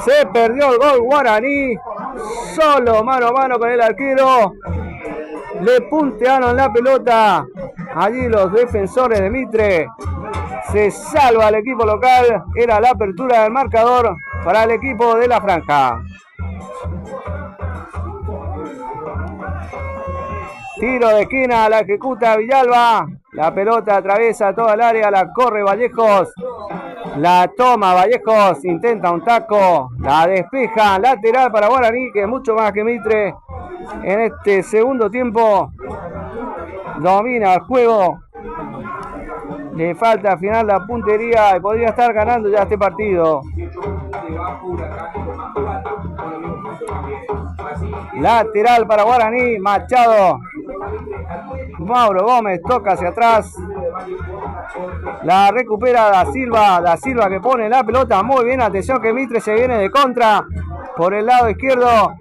Se perdió el gol Guaraní. Solo mano a mano con el arquero. Le puntearon la pelota. Allí los defensores de Mitre. Se salva el equipo local. Era la apertura del marcador para el equipo de la franja. Tiro de esquina, la ejecuta Villalba. La pelota atraviesa toda el área, la corre Vallejos. La toma Vallejos, intenta un taco, la despeja, lateral para Guaraní, que es mucho más que Mitre. En este segundo tiempo domina el juego. Le falta al final la puntería y podría estar ganando ya este partido. Lateral para Guaraní, Machado. Mauro Gómez toca hacia atrás. La recupera Da Silva que pone la pelota muy bien. Atención que Mitre se viene de contra por el lado izquierdo.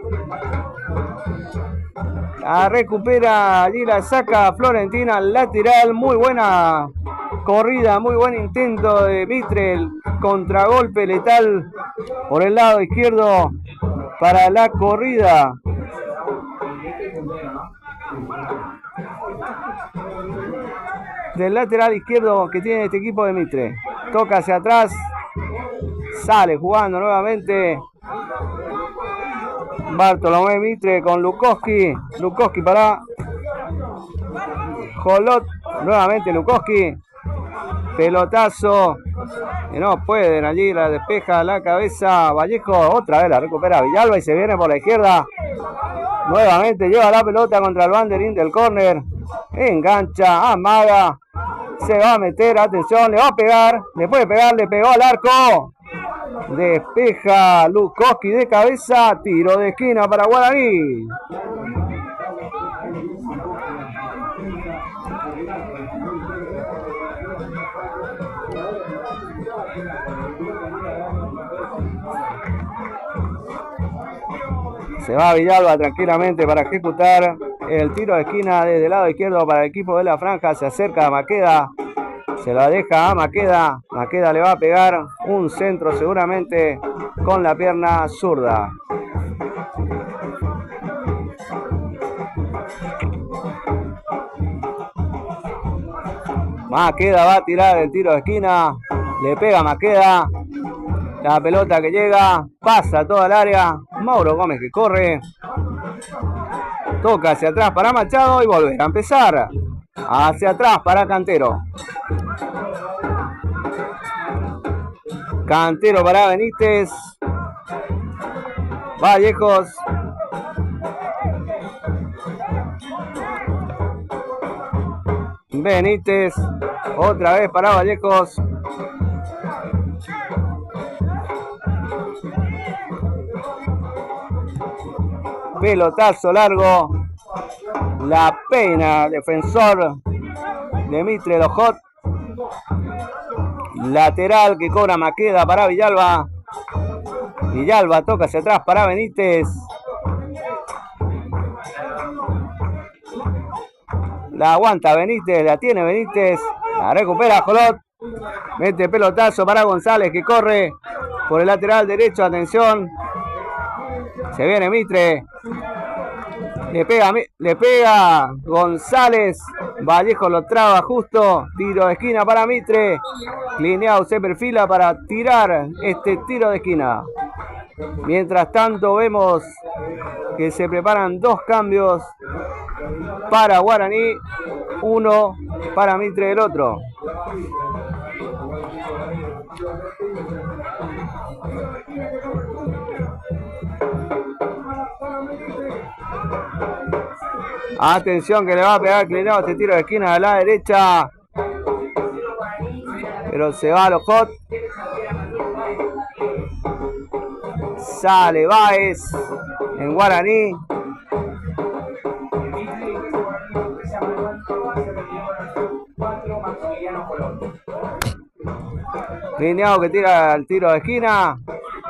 La recupera, allí la saca Florentina, lateral. Muy buena corrida, muy buen intento de Mitre. El contragolpe letal por el lado izquierdo para la corrida. Del lateral izquierdo que tiene este equipo de Mitre. Toca hacia atrás. Sale jugando nuevamente Bartolomé Mitre con Lukowski. Lukowski para Jolot. Nuevamente Lukowski. Pelotazo. Que no pueden. Allí la despeja la cabeza Vallejo. Otra vez la recupera Villalba y se viene por la izquierda. Nuevamente lleva la pelota contra el banderín del córner. Engancha, amaga. Se va a meter, atención, le va a pegar. Le puede pegar, le pegó al arco. Despeja Lukowski de cabeza. Tiro de esquina para Guaraní. Se va Villalba tranquilamente para ejecutar el tiro de esquina desde el lado izquierdo para el equipo de la franja. Se acerca a Maqueda. Se la deja a Maqueda. Maqueda le va a pegar un centro seguramente con la pierna zurda. Maqueda va a tirar el tiro de esquina. Le pega Maqueda. La pelota que llega, pasa toda el área. Mauro Gómez que corre. Toca hacia atrás para Machado y volver a empezar. Hacia atrás para Cantero. Cantero para Benítez. Vallejos. Benítez. Otra vez para Vallejos. Pelotazo largo. La pena, defensor de Mitre Lojot. Lateral que cobra Maqueda para Villalba. Villalba toca hacia atrás para Benítez. La aguanta Benítez, la tiene Benítez. La recupera Jolot. Mete pelotazo para González que corre por el lateral derecho. Atención. Se viene Mitre. Le pega González. Vallejo lo traba justo. Tiro de esquina para Mitre. Clineau se perfila para tirar este tiro de esquina. Mientras tanto vemos que se preparan dos cambios para Guaraní. Uno para Mitre del otro. Atención que le va a pegar Clineau este tiro de esquina a la derecha. Pero se va a los hot. Sale Báez en Guaraní. Clineau que tira el tiro de esquina.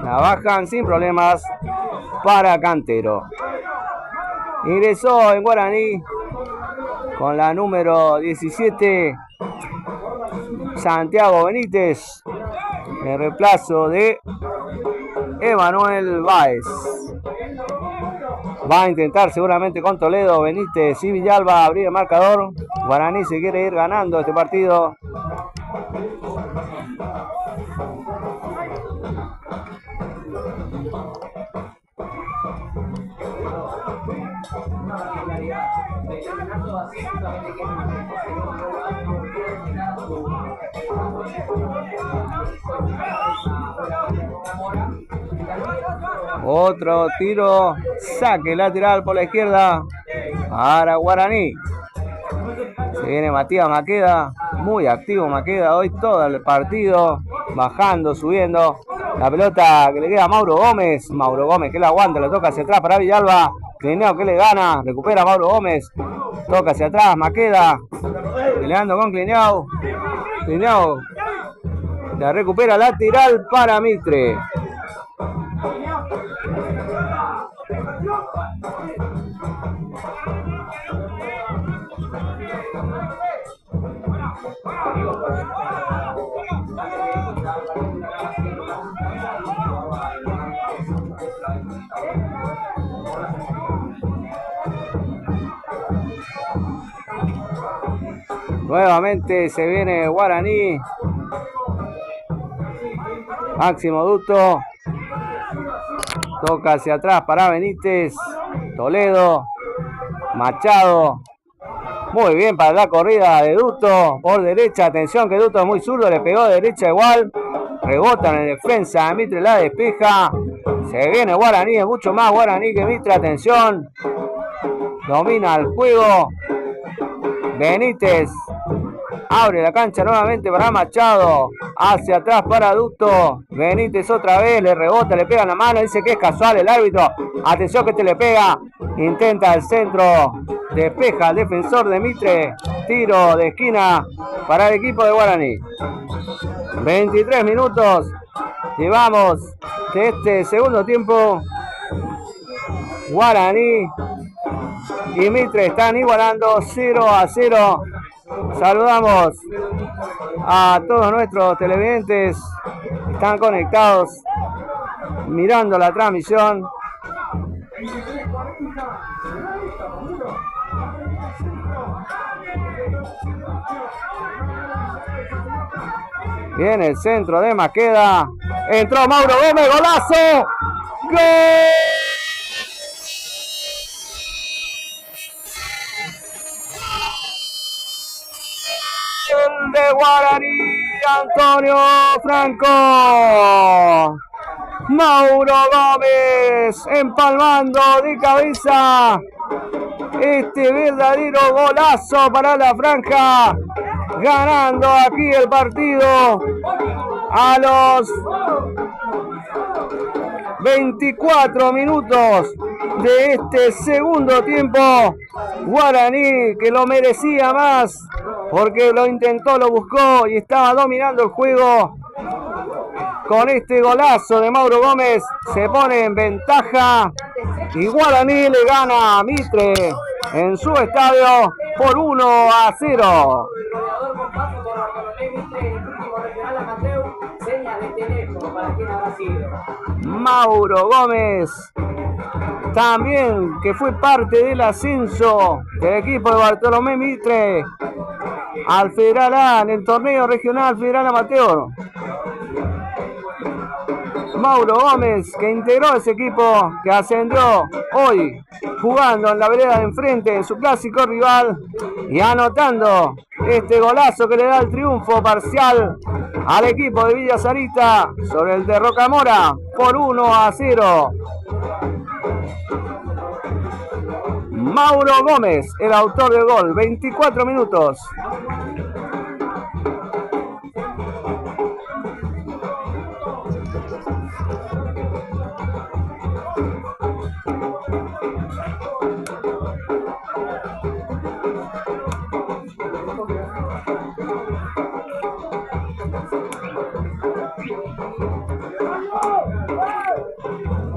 La bajan sin problemas para Cantero. Ingresó en Guaraní con la número 17 Santiago Benítez, en reemplazo de Emanuel Báez. Va a intentar seguramente con Toledo, Benítez y Villalba abrir el marcador. Guaraní se quiere ir ganando este partido. Otro tiro, saque lateral por la izquierda para Guaraní. Se viene Matías Maqueda, muy activo Maqueda hoy todo el partido, bajando, subiendo. La pelota que le queda a Mauro Gómez que la aguanta, lo toca hacia atrás para Villalba. Clineau que le gana, recupera a Mauro Gómez, toca hacia atrás Maqueda, peleando con Clineau. Clineau la recupera lateral para Mitre. Nuevamente se viene Guaraní. Máximo Duto. Toca hacia atrás para Benítez. Toledo. Machado. Muy bien para la corrida de Duto. Por derecha. Atención que Duto es muy zurdo. Le pegó de derecha igual. Rebotan en defensa. Mitre la despeja. Se viene Guaraní. Es mucho más Guaraní que Mitre. Atención. Domina el juego. Benítez. Abre la cancha nuevamente para Machado. Hacia atrás para Duto. Benítez otra vez. Le rebota, le pega en la mano. Dice que es casual el árbitro. Atención que este le pega. Intenta el centro. Despeja el defensor de Mitre. Tiro de esquina para el equipo de Guaraní. 23 minutos. Llevamos de este segundo tiempo. Guaraní y Mitre están igualando 0-0. Saludamos a todos nuestros televidentes que están conectados mirando la transmisión. Viene el centro de Maqueda. Entró Mauro Gómez, golazo. ¡Gol! De Guaraní, Antonio Franco. Mauro Gómez empalmando de cabeza este verdadero golazo para la franja, ganando aquí el partido a los 24 minutos de este segundo tiempo. Guaraní, que lo merecía más porque lo intentó, lo buscó y estaba dominando el juego. Con este golazo de Mauro Gómez se pone en ventaja y Guaraní le gana a Mitre en su estadio por 1-0. Mauro Gómez, también que fue parte del ascenso del equipo de Bartolomé Mitre al Federal A en el torneo regional Federal Amateur. Mauro Gómez, que integró ese equipo que ascendió hoy, jugando en la vereda de enfrente en su clásico rival y anotando este golazo que le da el triunfo parcial al equipo de Villa Sarita sobre el de Rocamora por 1-0. Mauro Gómez, el autor del gol, 24 minutos.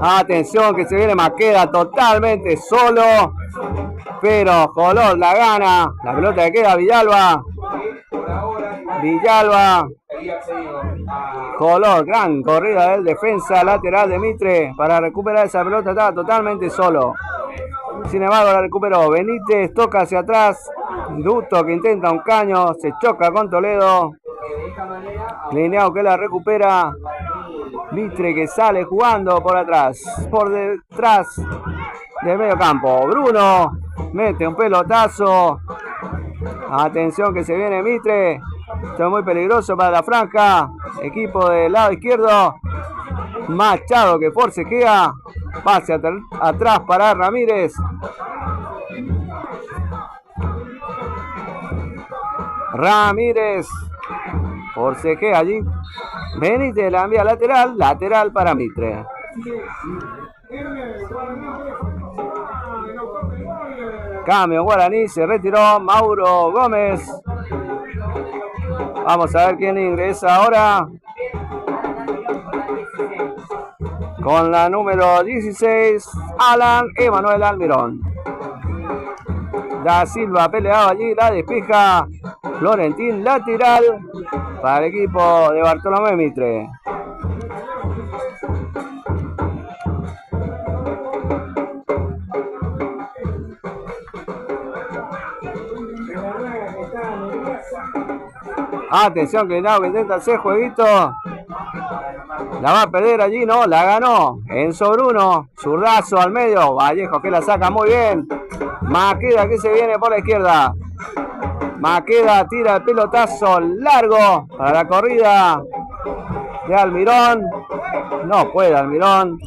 Atención que se viene Maqueda totalmente solo, pero Jolot la gana, la pelota que queda a Villalba. Villalba, Jolot, gran corrida del defensa lateral de Mitre para recuperar esa pelota, estaba totalmente solo. Sin embargo la recuperó, Benítez toca hacia atrás, Duto que intenta un caño, se choca con Toledo. Lineao que la recupera. Mitre que sale jugando por atrás, por detrás del medio campo. Bruno mete un pelotazo. Atención que se viene Mitre. Esto es muy peligroso para la franja. Equipo del lado izquierdo. Machado que forcejea. Pase atrás para Ramírez. Ramírez forcejea allí. Benítez la envía lateral para Mitre. Cambio Guaraní, se retiró Mauro Gómez. Vamos a ver quién ingresa ahora. Con la número 16, Alan Emanuel Almirón. Da Silva peleado allí, la despeja Florentín, lateral para el equipo de Bartolomé Mitre. Atención que Linao que intenta hacer jueguito. La va a perder allí, no, la ganó Enzo Bruno, zurdazo al medio, Vallejo que la saca muy bien. Maqueda que se viene por la izquierda. Maqueda tira el pelotazo largo para la corrida de Almirón. No puede Almirón.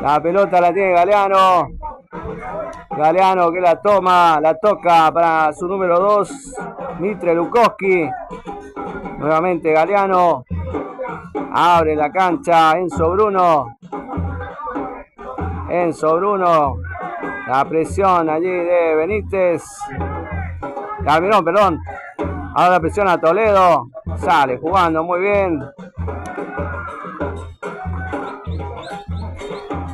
La pelota la tiene Galeano. Galeano que la toma, la toca para su número 2, Mitre Lukowski. Nuevamente Galeano. Abre la cancha Enzo Bruno. Enzo Bruno. La presión allí de Benítez. Almirón, perdón. Ahora presiona a Toledo. Sale jugando muy bien.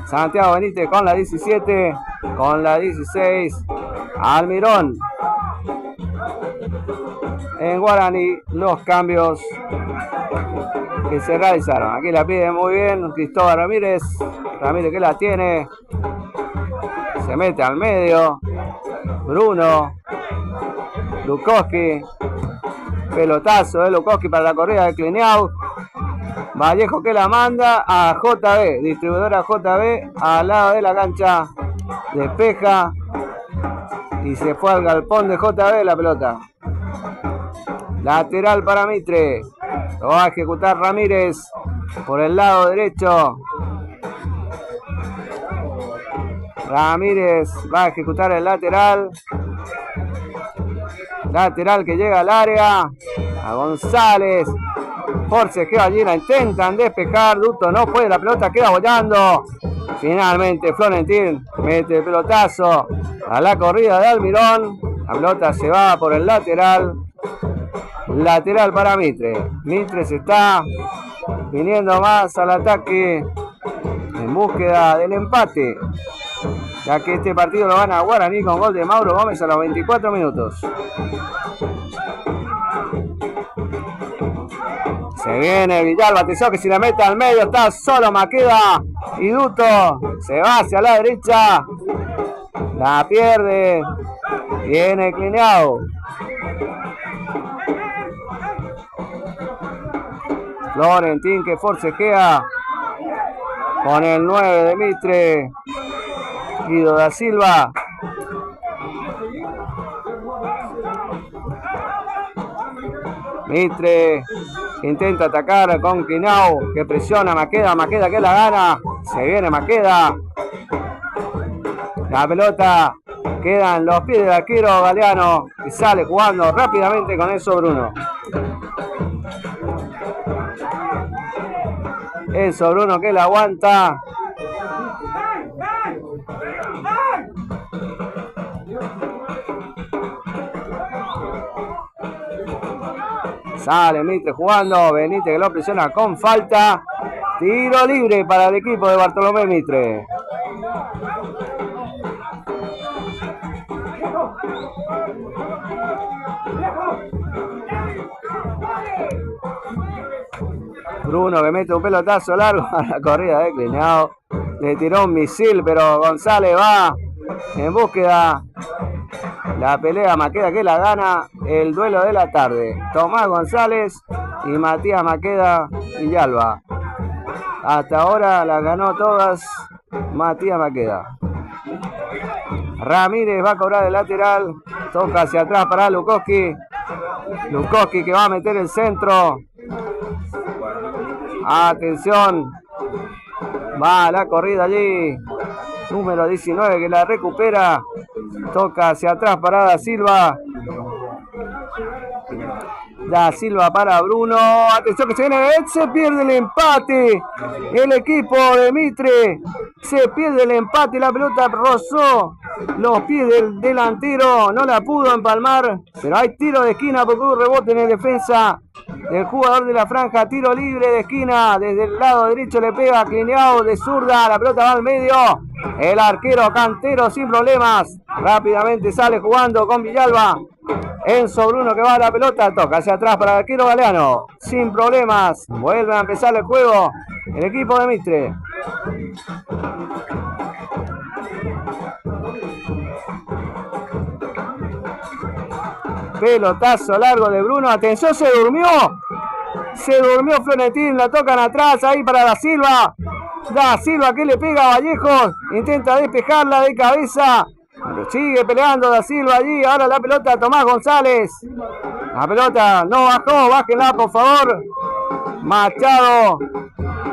Santiago Benítez con la 17. Con la 16. Almirón. En Guaraní los cambios que se realizaron. Aquí la pide muy bien Cristóbal Ramírez. Ramírez que la tiene. Se mete al medio. Bruno. Lukowski. Pelotazo de Lukowski para la corrida de Clineau. Vallejo que la manda a JB. Distribuidora JB al lado de la cancha. Despeja. Y se fue al galpón de JB la pelota. Lateral para Mitre. Lo va a ejecutar Ramírez por el lado derecho. Ramírez va a ejecutar el lateral. Lateral que llega al área. A González. Forcejeo allí, la intentan despejar. Duto no puede, la pelota queda volando. Finalmente Florentín mete el pelotazo a la corrida de Almirón. La pelota se va por el lateral. Lateral para Mitre. Mitre se está viniendo más al ataque en búsqueda del empate, ya que este partido lo gana Guaraní con gol de Mauro Gómez a los 24 minutos. Se viene Villalba, atención que si la mete al medio está solo Maqueda y Duto se va hacia la derecha, la pierde, viene Clineao. Florentín que forcejea con el 9 de Mitre, Guido da Silva. Mitre intenta atacar con Clineao, que presiona a Maqueda, Maqueda que la gana, se viene Maqueda. La pelota queda en los pies del arquero Galeano y sale jugando rápidamente con eso Bruno. Eso Bruno que la aguanta. Sale Mitre jugando, Benítez que lo presiona con falta. Tiro libre para el equipo de Bartolomé Mitre. Bruno que mete un pelotazo largo a la corrida de Clineao. Le tiró un misil, pero González va en búsqueda. La pelea Maqueda que la gana, el duelo de la tarde. Tomás González y Matías Maqueda Villalba. Hasta ahora las ganó todas Matías Maqueda. Ramírez va a cobrar el lateral. Toca hacia atrás para Lukowski. Lukowski que va a meter el centro. Atención. Va a la corrida allí. Número 19 que la recupera. Toca hacia atrás para Da Silva. Da Silva para Bruno. Atención que se viene. Se pierde el empate. El equipo de Mitre. Se pierde el empate. La pelota rozó los pies del delantero. No la pudo empalmar. Pero hay tiro de esquina porque hubo rebote en el defensa del jugador de la franja. Tiro libre de esquina. Desde el lado derecho le pega a Clineao de zurda. La pelota va al medio. El arquero Cantero sin problemas. Rápidamente sale jugando con Villalba. Enzo Bruno que va a la pelota. Toca hacia atrás para el arquero Galeano. Sin problemas. Vuelve a empezar el juego el equipo de Mitre. Pelotazo largo de Bruno. Atención, se durmió. Se durmió Florentín. La tocan atrás ahí para Da Silva. Da Silva que le pega a Vallejos. Intenta despejarla de cabeza. Pero sigue peleando Da Silva allí. Ahora la pelota a Tomás González. La pelota no bajó. Bájenla por favor. Machado.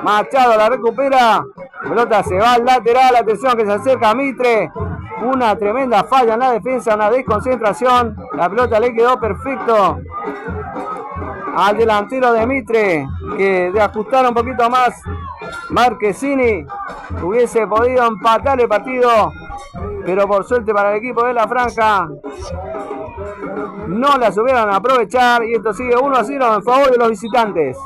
Machado la recupera. La pelota se va al lateral. Atención que se acerca a Mitre. Una tremenda falla en la defensa. Una desconcentración. La pelota le quedó perfecto al delantero de Mitre. Que de ajustar un poquito más Marchesini hubiese podido empatar el partido. Pero por suerte para el equipo de la franja no la supieron aprovechar. Y esto sigue 1-0 en favor de los visitantes.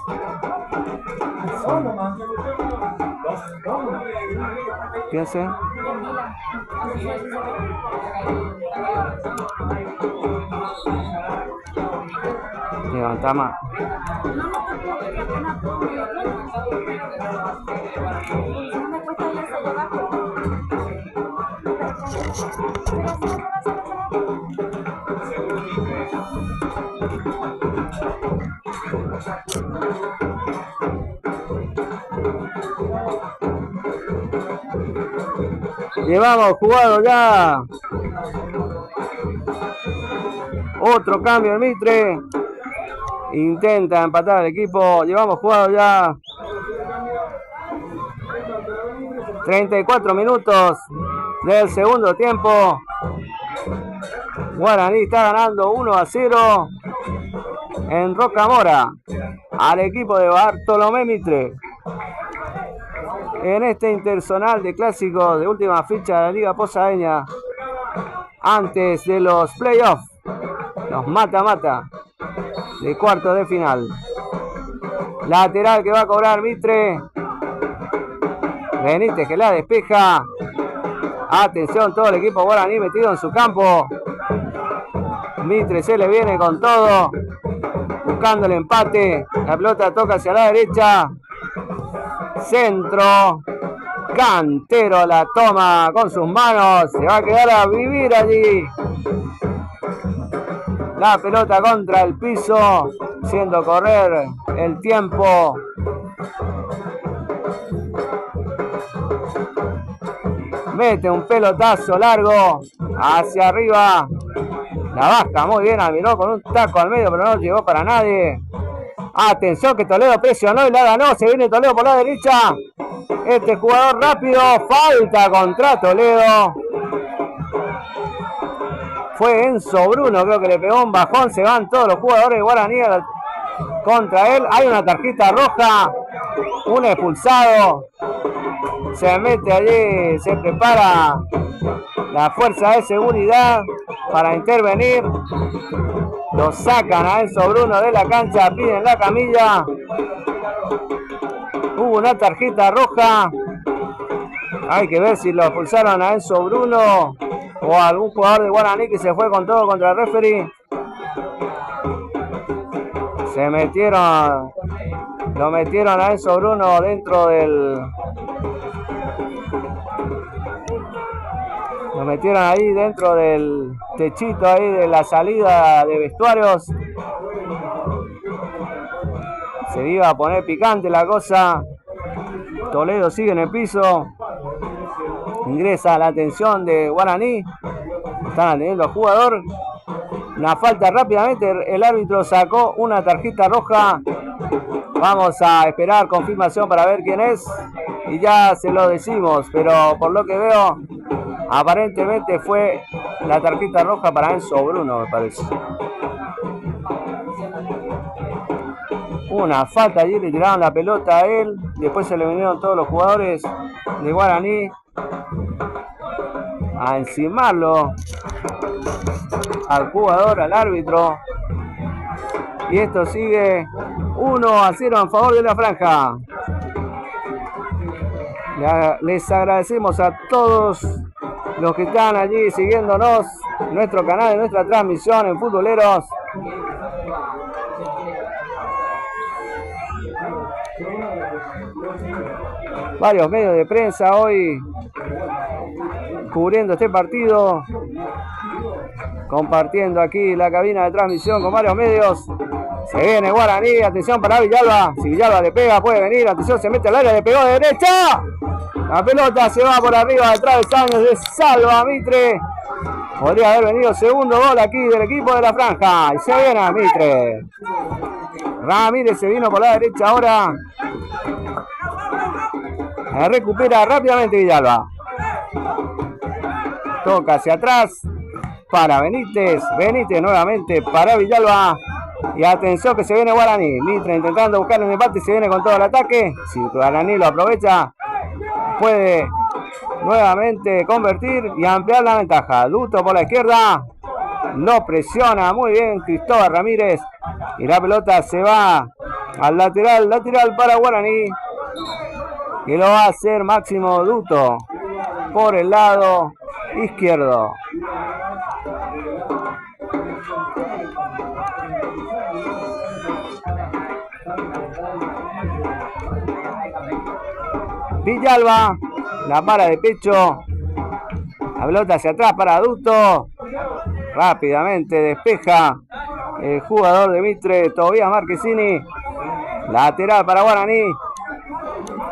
¿Qué hace? Levanta más. Llevamos jugado ya otro cambio en Mitre. Intenta empatar el equipo. Llevamos jugado ya 34 minutos del segundo tiempo. Guaraní está ganando 1-0 en Rocamora al equipo de Bartolomé Mitre. En este interzonal de clásicos de última fecha de la Liga Posadeña, antes de los playoffs, los mata-mata de cuartos de final. Lateral que va a cobrar Mitre. Benítez que la despeja. Atención, todo el equipo guaraní metido en su campo. Mitre se le viene con todo, buscando el empate. La pelota toca hacia la derecha. Centro. Cantero la toma con sus manos. Se va a quedar a vivir allí. La pelota contra el piso, haciendo correr el tiempo. Mete un pelotazo largo hacia arriba. La baja muy bien, Almiró con un taco al medio, pero no llegó para nadie. Atención que Toledo presionó y la ganó. Se viene Toledo por la derecha. Este jugador rápido. Falta contra Toledo. Fue Enzo Bruno, creo que le pegó un bajón. Se van todos los jugadores de Guaraní contra él. Hay una tarjeta roja. Un expulsado. Se mete allí. Se prepara la fuerza de seguridad para intervenir. Lo sacan a Enzo Bruno de la cancha. Piden la camilla. Hubo una tarjeta roja. Hay que ver si lo expulsaron a Enzo Bruno o a algún jugador de Guaraní que se fue con todo contra el referee. Lo metieron a Enzo Bruno dentro del... Lo metieron ahí dentro del techito ahí de la salida de vestuarios. Se iba a poner picante la cosa. Toledo sigue en el piso. Ingresa la atención de Guaraní. Están atendiendo al jugador. Una falta rápidamente. El árbitro sacó una tarjeta roja. Vamos a esperar confirmación para ver quién es. Y ya se lo decimos. Pero por lo que veo, aparentemente fue la tarjeta roja para Enzo Bruno, me parece. Una falta allí, le tiraron la pelota a él. Después se le vinieron todos los jugadores de Guaraní a encimarlo al jugador, al árbitro. Y esto sigue 1-0 en favor de la franja. Les agradecemos a todos los que están allí siguiéndonos, nuestro canal, en nuestra transmisión en Futboleros. Varios medios de prensa hoy cubriendo este partido, compartiendo aquí la cabina de transmisión con varios medios. Se viene Guaraní, atención para Villalba. Si Villalba le pega puede venir, atención, se mete al área, le pegó de derecha. La pelota se va por arriba de travesaños, de salva Mitre. Podría haber venido segundo gol aquí del equipo de la franja. Y se viene a Mitre. Ramírez se vino por la derecha ahora. Recupera rápidamente Villalba. Toca hacia atrás para Benítez. Benítez nuevamente para Villalba. Y atención que se viene Guaraní. Mitre intentando buscar el empate. Se viene con todo el ataque. Si Guaraní lo aprovecha, puede nuevamente convertir y ampliar la ventaja. Duto por la izquierda. Lo presiona muy bien Cristóbal Ramírez. Y la pelota se va al lateral para Guaraní. Y lo va a hacer Máximo Duto por el lado izquierdo. Villalba, la para de pecho. La pelota hacia atrás para Duto. Rápidamente despeja el jugador de Mitre, Tobías Marquesini. Lateral para Guaraní.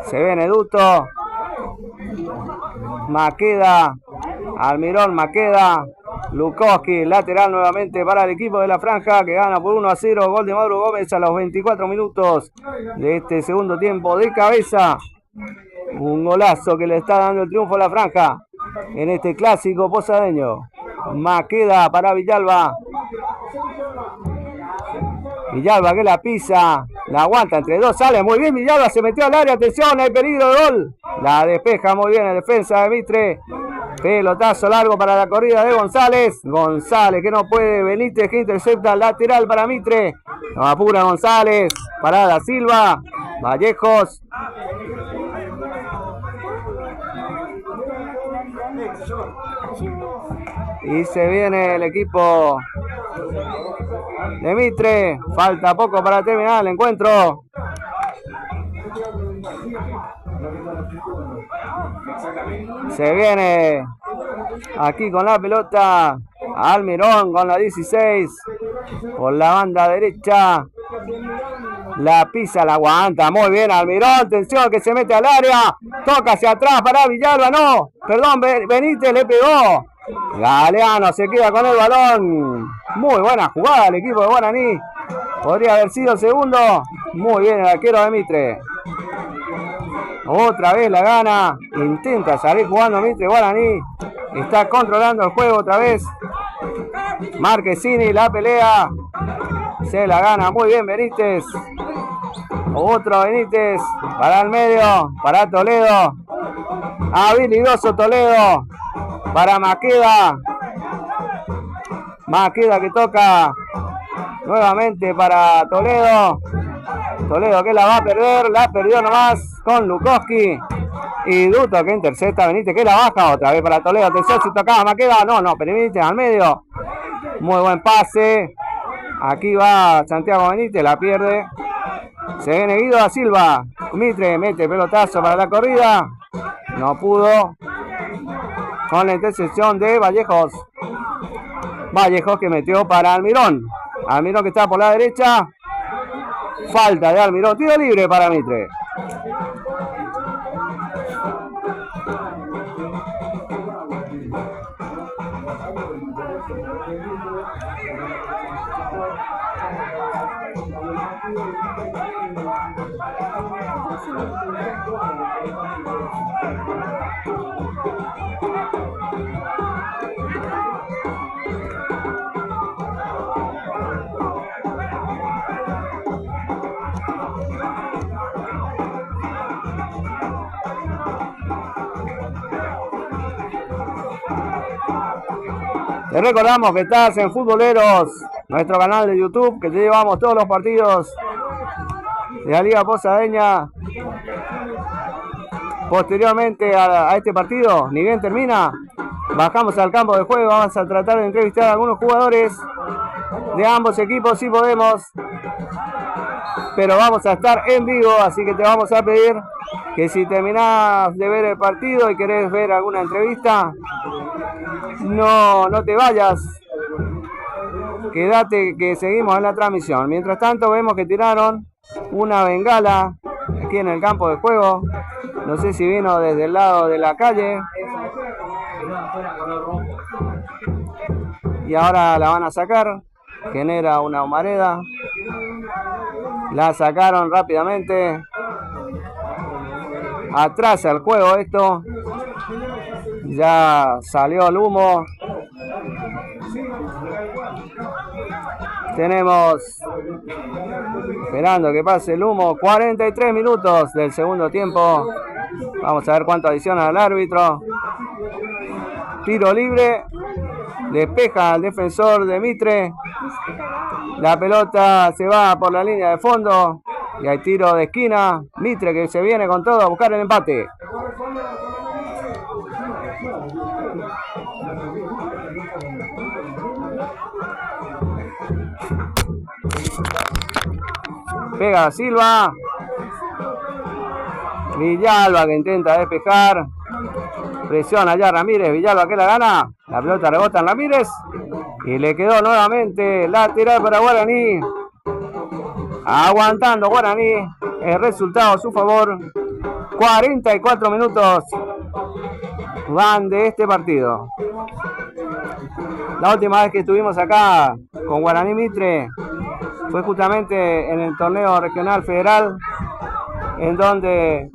Se viene Duto. Maqueda. Almirón, Maqueda. Lukowski, lateral nuevamente para el equipo de la franja que gana por 1-0. Gol de Mauro Gómez a los 24 minutos de este segundo tiempo de cabeza. Un golazo que le está dando el triunfo a la franja en este clásico posadeño. Maqueda para Villalba. Villalba que la pisa, la aguanta entre dos, sale muy bien Villalba, se metió al área, atención, hay peligro de gol. La despeja muy bien en defensa de Mitre. Pelotazo largo para la corrida de González. González que no puede, Benítez que intercepta, lateral para Mitre. No apura González, parada Silva, Vallejos. Y se viene el equipo de Mitre. Falta poco para terminar el encuentro. Se viene aquí con la pelota Almirón con la 16. Por la banda derecha. La pisa, la aguanta. Muy bien Almirón. Atención que se mete al área. Toca hacia atrás para Villalba. No. Perdón, Benítez le pegó. Galeano se queda con el balón. Muy buena jugada el equipo de Guaraní. Podría haber sido el segundo. Muy bien el arquero de Mitre. Otra vez la gana. Intenta salir jugando Mitre. Guaraní está controlando el juego otra vez. Marquesini la pelea. Se la gana muy bien Benítez. Otro Benítez para el medio. Para Toledo. Habilidoso Toledo. Para Maqueda. Maqueda que toca nuevamente para Toledo. Toledo que la va a perder. La perdió nomás con Lukowski. Y Duto que intercepta. Benítez que la baja otra vez para Toledo. Atención si tocaba Maqueda. No, pero Benítez al medio. Muy buen pase. Aquí va Santiago Benítez. La pierde. Se viene Guido da Silva. Mitre mete pelotazo para la corrida. No pudo. Con la intercepción de Vallejos. Vallejos que metió para Almirón. Almirón que está por la derecha. Falta de Almirón. Tiro libre para Mitre. Te recordamos que estás en Futboleros, nuestro canal de YouTube, que te llevamos todos los partidos de la Liga Posadeña. Posteriormente a este partido, ni bien termina, bajamos al campo de juego, vamos a tratar de entrevistar a algunos jugadores de ambos equipos si podemos, pero vamos a estar en vivo, así que te vamos a pedir que si terminás de ver el partido y querés ver alguna entrevista, no te vayas, quédate que seguimos en la transmisión. Mientras tanto vemos que tiraron una bengala aquí en el campo de juego, no sé si vino desde el lado de la calle y ahora la van a sacar, genera una humareda, la sacaron rápidamente, atrasa el juego esto. Ya salió el humo. Tenemos, esperando que pase el humo, 43 minutos del segundo tiempo. Vamos a ver cuánto adiciona el árbitro. Tiro libre. Despeja al defensor de Mitre. La pelota se va por la línea de fondo. Y hay tiro de esquina. Mitre que se viene con todo a buscar el empate. Pega Silva. Villalba que intenta despejar. Presiona ya Ramírez. Villalba que la gana. La pelota rebota en Ramírez. Y le quedó nuevamente lateral para Guaraní. Aguantando Guaraní. El resultado a su favor. 44 minutos van de este partido. La última vez que estuvimos acá con Guaraní Mitre fue justamente en el torneo regional federal, en donde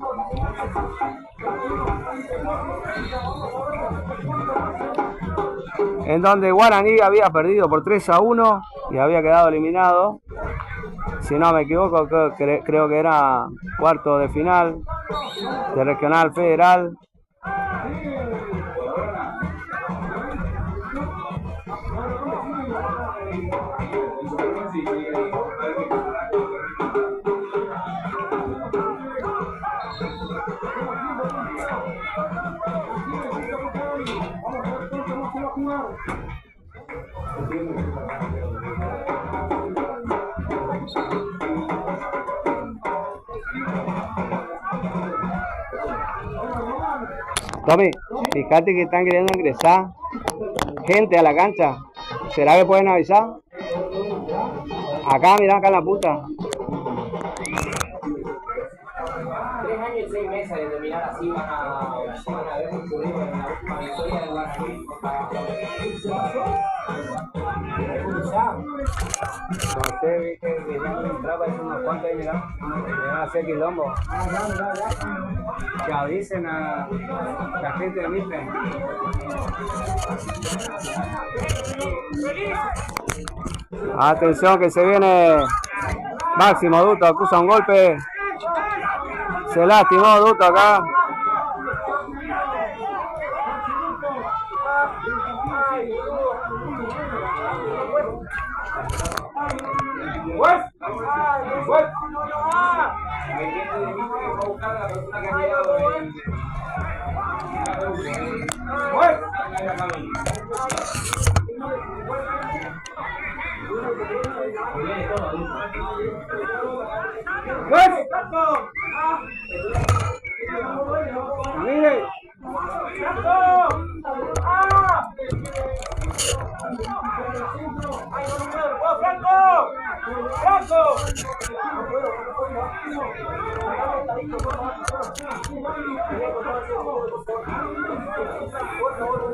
en donde Guaraní había perdido por 3-1 y había quedado eliminado. Si no me equivoco, creo que era cuarto de final de Regional Federal. Tommy, fíjate que están queriendo ingresar gente a la cancha. ¿Será que pueden avisar? Acá, mira, acá en la punta. 3 años y 6 meses de terminar así van a ver ocurrido en la última victoria de Guaraní. No sé, vi que ya no entraba hace unos cuantos ahí, mirá. Me van a hacer quilombo. Que avisen a la gente de Mitre. Atención que se viene Máximo Duto, acusa un golpe. Se lastimó Duto acá.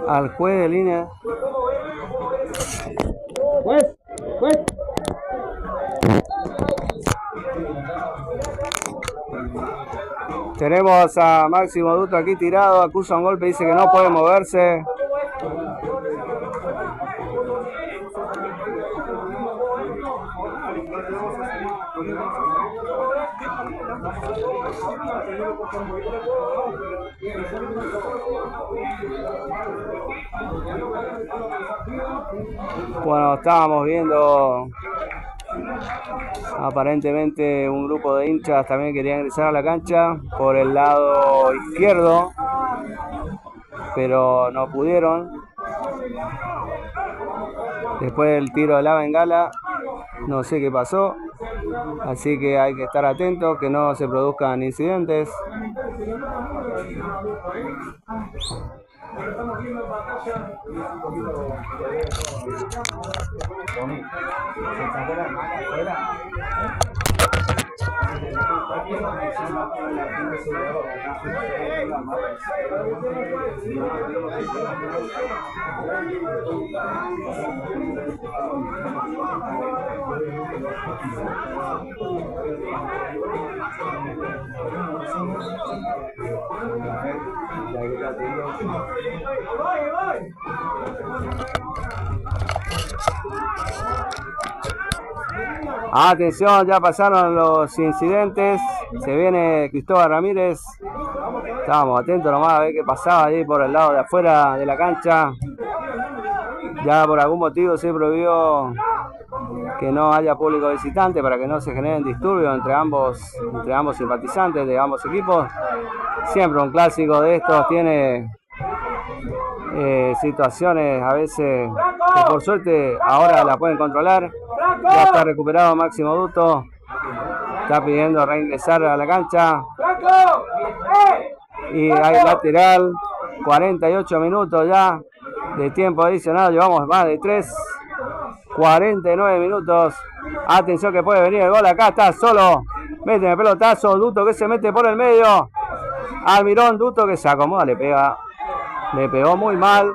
Al juez de línea. Juez. Tenemos a Máximo Duto aquí tirado, acusa un golpe, dice que no puede moverse. Bueno, estábamos viendo aparentemente un grupo de hinchas también quería ingresar a la cancha por el lado izquierdo, pero no pudieron. Después del tiro de la bengala, no sé qué pasó, así que hay que estar atentos que no se produzcan incidentes. Estamos viendo en pantalla un poquito de Atención, ya pasaron los incidentes. Se viene Cristóbal Ramírez. Estábamos atentos nomás a ver qué pasaba ahí por el lado de afuera de la cancha. Ya por algún motivo se prohibió que no haya público visitante para que no se generen disturbios entre ambos simpatizantes de ambos equipos. Siempre un clásico de estos tiene situaciones a veces que por suerte ahora la pueden controlar. Ya está recuperado Máximo Duto. Está pidiendo reingresar a la cancha. Y hay lateral. 48 minutos ya de tiempo adicional. Llevamos más de 3. 49 minutos. Atención que puede venir el gol. Acá está solo. Mete el pelotazo. Duto que se mete por el medio. Almirón Duto que se acomoda. Le pega. Le pegó muy mal.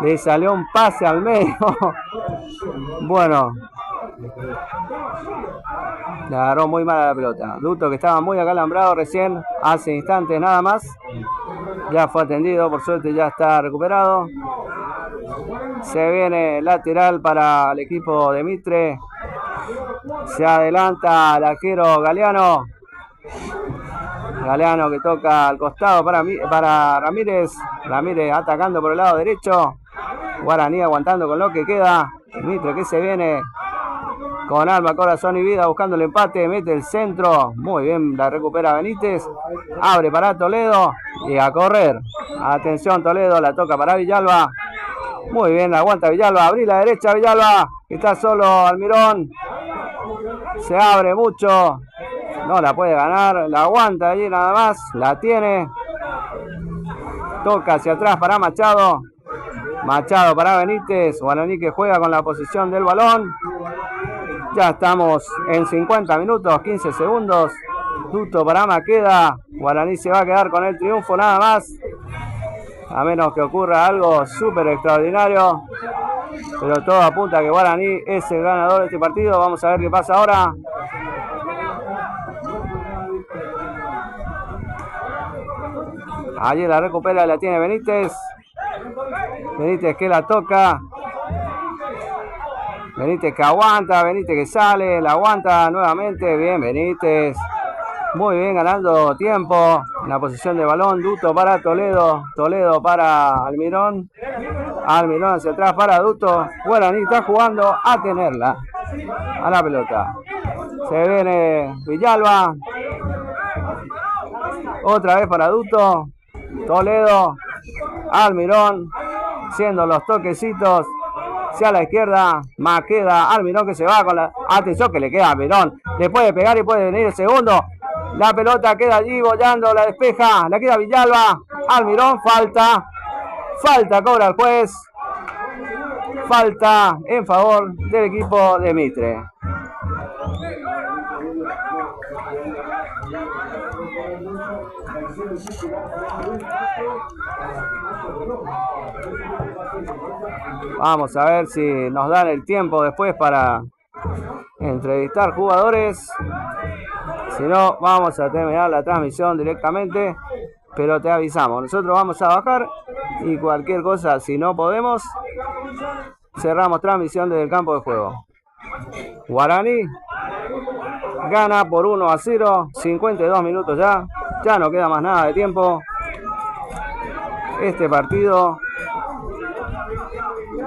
Le salió un pase al medio. Bueno. Le agarró muy mal a la pelota. Duto que estaba muy acalambrado recién. Hace instantes nada más. Ya fue atendido. Por suerte ya está recuperado. Se viene lateral para el equipo de Mitre. Se adelanta el arquero Galeano. Galeano que toca al costado para Ramírez. Ramírez atacando por el lado derecho. Guaraní aguantando con lo que queda. Mitre que se viene con alma, corazón y vida buscando el empate. Mete el centro. Muy bien, la recupera Benítez. Abre para Toledo. Y a correr. Atención Toledo, la toca para Villalba. Muy bien, aguanta Villalba. Abrí la derecha Villalba. Está solo Almirón. Se abre mucho. No la puede ganar. La aguanta allí nada más. La tiene. Toca hacia atrás para Machado. Machado para Benítez. Guaraní que juega con la posición del balón. Ya estamos en 50 minutos, 15 segundos. Duto para Maqueda. Guaraní se va a quedar con el triunfo nada más. A menos que ocurra algo súper extraordinario. Pero todo apunta a que Guaraní es el ganador de este partido. Vamos a ver qué pasa ahora. Allí la recupera, la tiene Benítez. Benítez que la toca. Benítez que aguanta, Benítez que sale, la aguanta nuevamente. Bien, Benítez. Muy bien, ganando tiempo. En la posición de balón, Duto para Toledo. Toledo para Almirón. Almirón hacia atrás para Duto. Guaraní está jugando a tenerla. A la pelota. Se viene Villalba. Otra vez para Duto. Toledo. Almirón. Haciendo los toquecitos. Hacia la izquierda. Maqueda. Almirón que se va con la... Atención que le queda a Almirón. Le puede pegar y puede venir el segundo. La pelota queda allí bollando. La despeja. La queda Villalba. Almirón. Falta. Falta cobra el juez. Falta en favor del equipo de Mitre. Vamos a ver si nos dan el tiempo después para entrevistar jugadores. Si no, vamos a terminar la transmisión directamente. Pero te avisamos, nosotros vamos a bajar y cualquier cosa, si no podemos, cerramos transmisión desde el campo de juego. Guaraní gana por 1-0, 52 minutos ya. Ya no queda más nada de tiempo. Este partido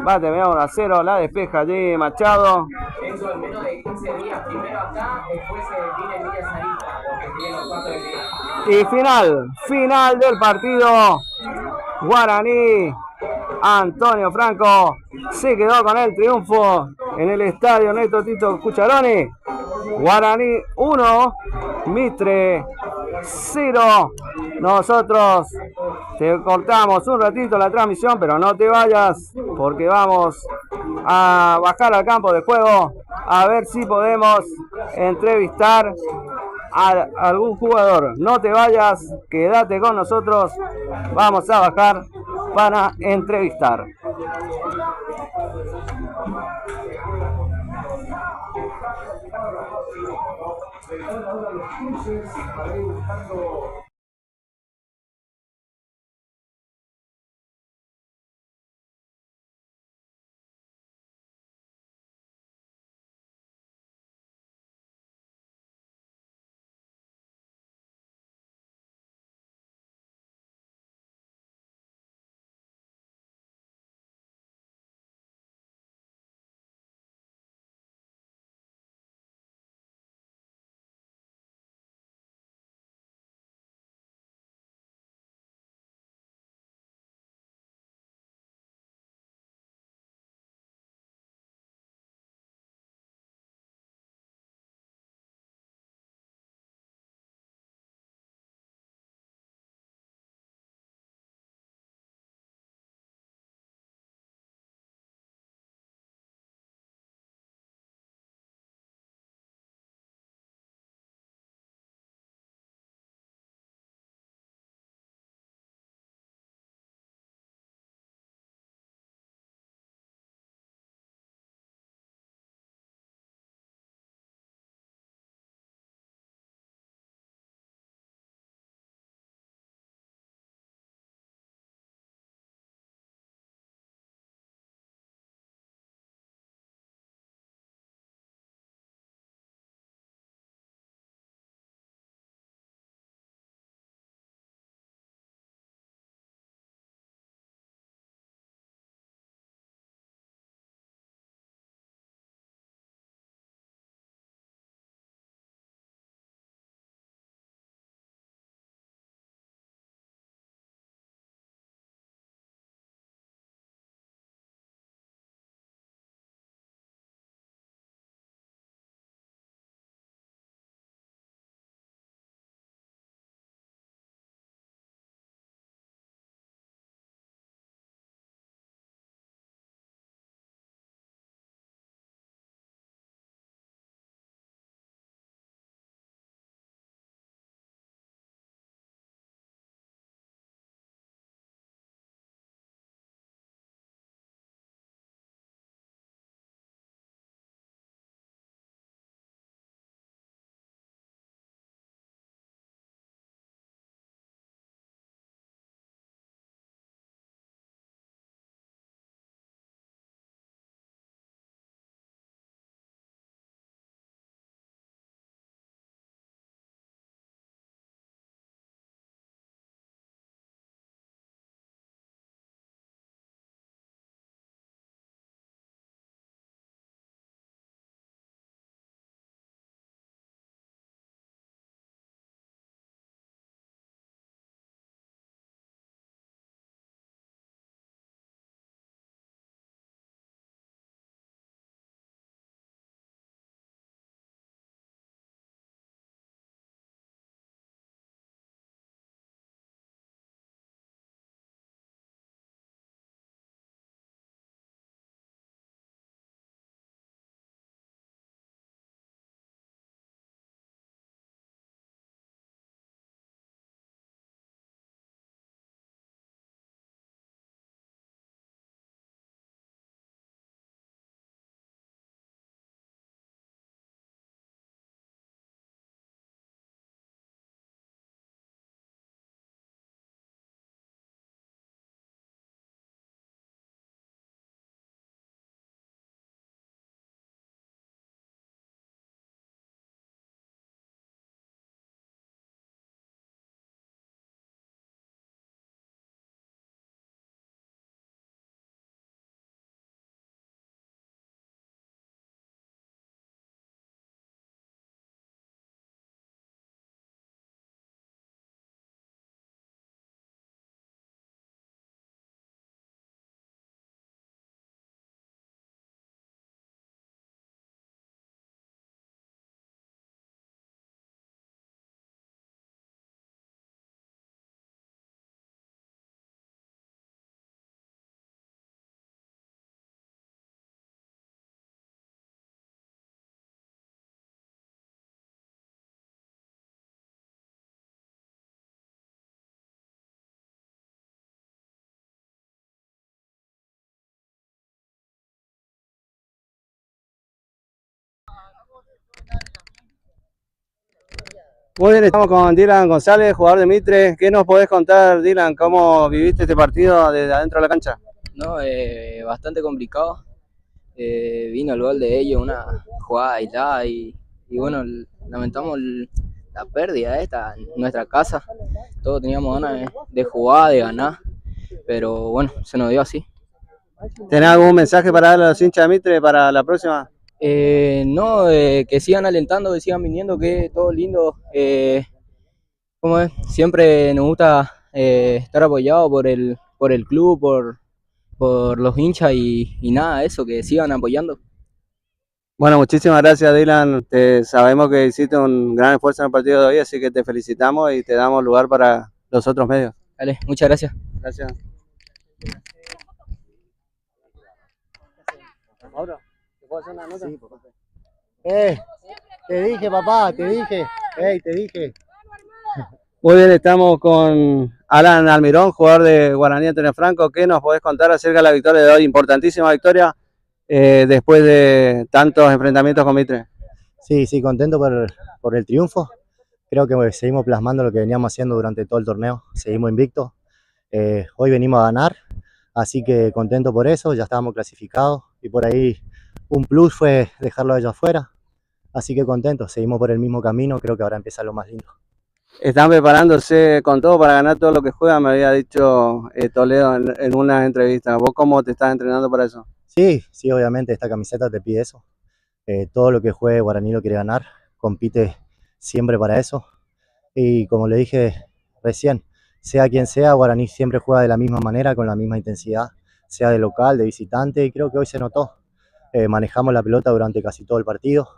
va a terminar 1-0. La despeja allí Machado. Eso en menos de 15 días. Primero acá, después viene en Villa Sarita, lo que tiene los 4 de final. Y final del partido. Guaraní. Antonio Franco se quedó con el triunfo en el estadio Néstor Tito Cucharoni. Guaraní 1, Mitre 0. Nosotros te cortamos un ratito la transmisión, pero no te vayas porque vamos a bajar al campo de juego a ver si podemos entrevistar a algún jugador. No te vayas, quédate con nosotros. Vamos a bajar para entrevistar. Muy bien, estamos con Dylan González, jugador de Mitre. ¿Qué nos podés contar, Dylan? ¿Cómo viviste este partido desde adentro de la cancha? No, bastante complicado. Vino el gol de ellos, una jugada aislada y bueno, lamentamos la pérdida esta en nuestra casa. Todos teníamos ganas de jugar, de ganar, pero bueno, se nos dio así. ¿Tenés algún mensaje para darle a los hinchas de Mitre para la próxima? No, que sigan alentando, que sigan viniendo, que es todo lindo. ¿Cómo es? Siempre nos gusta estar apoyados por el club, por los hinchas y nada, eso, que sigan apoyando. Bueno, muchísimas gracias, Dylan. Sabemos que hiciste un gran esfuerzo en el partido de hoy, así que te felicitamos y te damos lugar para los otros medios. Dale, muchas gracias. Gracias. ¿Ahora? ¿Te puedo hacer una nota? Sí, papá. Te dije, papá, te dije. Te dije. Muy bien, estamos con Alan Almirón, jugador de Guaraní Antonio Franco. ¿Qué nos podés contar acerca de la victoria de hoy? Importantísima victoria después de tantos enfrentamientos con Mitre. Sí, contento por el triunfo. Creo que seguimos plasmando lo que veníamos haciendo durante todo el torneo. Seguimos invictos. Hoy venimos a ganar, así que contento por eso. Ya estábamos clasificados y por ahí un plus fue dejarlo a ellos afuera. Así que contento, seguimos por el mismo camino. Creo que ahora empieza lo más lindo. Están preparándose con todo para ganar todo lo que juegan, me había dicho Toledo en una entrevista. ¿Vos cómo te estás entrenando para eso? Sí, obviamente esta camiseta te pide eso. Todo lo que juegue Guaraní lo quiere ganar, compite siempre para eso. Y como le dije recién, sea quien sea, Guaraní siempre juega de la misma manera, con la misma intensidad, sea de local, de visitante, y creo que hoy se notó. Manejamos la pelota durante casi todo el partido.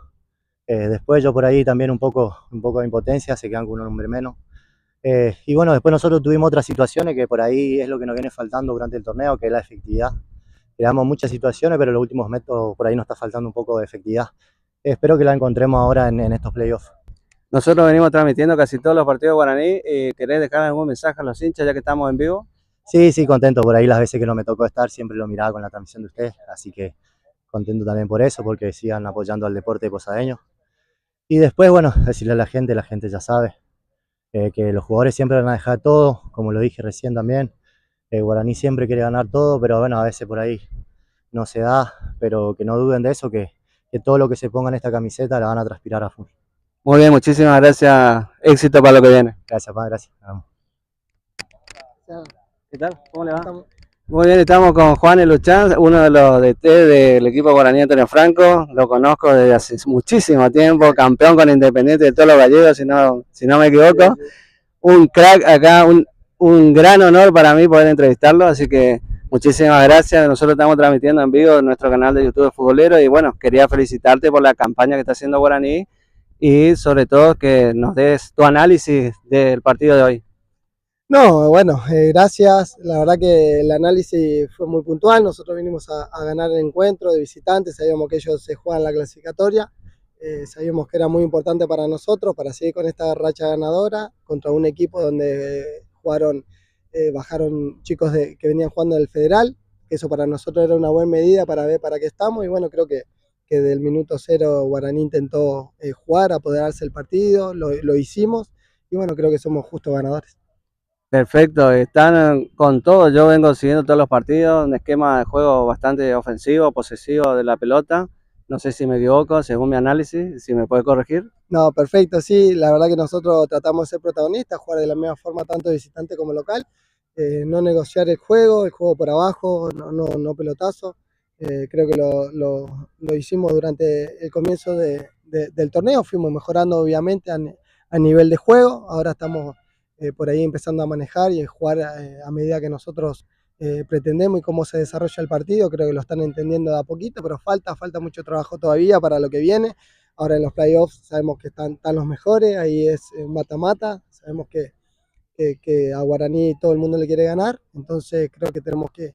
Después yo por ahí también un poco de impotencia, se quedan con un hombre menos. Y bueno, después nosotros tuvimos otras situaciones que por ahí es lo que nos viene faltando durante el torneo, que es la efectividad. Creamos muchas situaciones, pero en los últimos metros por ahí nos está faltando un poco de efectividad. Espero que la encontremos ahora en estos playoffs. Nosotros venimos transmitiendo casi todos los partidos de Guaraní. ¿Querés dejar algún mensaje a los hinchas ya que estamos en vivo? Sí, contento. Por ahí las veces que no me tocó estar siempre lo miraba con la transmisión de ustedes, así que contento también por eso, porque sigan apoyando al deporte posadeño. Y después, bueno, decirle a la gente ya sabe, que los jugadores siempre van a dejar todo, como lo dije recién también. Guaraní siempre quiere ganar todo, pero bueno, a veces por ahí no se da, pero que no duden de eso, que todo lo que se ponga en esta camiseta la van a transpirar a full. Muy bien, muchísimas gracias. Éxito para lo que viene. Gracias, pa, gracias. Vamos. ¿Qué tal? ¿Cómo le va? Muy bien, estamos con Juan Luchán, uno de los DT del equipo Guaraní Antonio Franco. Lo conozco desde hace muchísimo tiempo, campeón con Independiente de todos los gallegos, si no me equivoco. Un crack acá, un gran honor para mí poder entrevistarlo, así que muchísimas gracias. Nosotros estamos transmitiendo en vivo en nuestro canal de YouTube de Futbolero y bueno, quería felicitarte por la campaña que está haciendo Guaraní y sobre todo que nos des tu análisis del partido de hoy. No, bueno, gracias. La verdad que el análisis fue muy puntual. Nosotros vinimos a ganar el encuentro de visitantes. Sabíamos que ellos se juegan la clasificatoria. Sabíamos que era muy importante para nosotros, para seguir con esta racha ganadora contra un equipo donde bajaron chicos que venían jugando del Federal. Eso para nosotros era una buena medida para ver para qué estamos. Y bueno, creo que del minuto cero Guaraní intentó jugar, apoderarse del partido. Lo hicimos. Y bueno, creo que somos justos ganadores. Perfecto, están con todo, yo vengo siguiendo todos los partidos, un esquema de juego bastante ofensivo, posesivo de la pelota, no sé si me equivoco, según mi análisis, si me puede corregir. No, perfecto, sí, la verdad que nosotros tratamos de ser protagonistas, jugar de la misma forma tanto visitante como local, no negociar el juego por abajo, no pelotazo, creo que lo hicimos durante el comienzo del torneo, fuimos mejorando obviamente a nivel de juego, ahora estamos por ahí empezando a manejar y a jugar a medida que nosotros pretendemos y cómo se desarrolla el partido. Creo que lo están entendiendo de a poquito, pero falta mucho trabajo todavía para lo que viene. Ahora en los playoffs sabemos que están los mejores, ahí es mata-mata, sabemos que a Guaraní todo el mundo le quiere ganar, entonces creo que tenemos que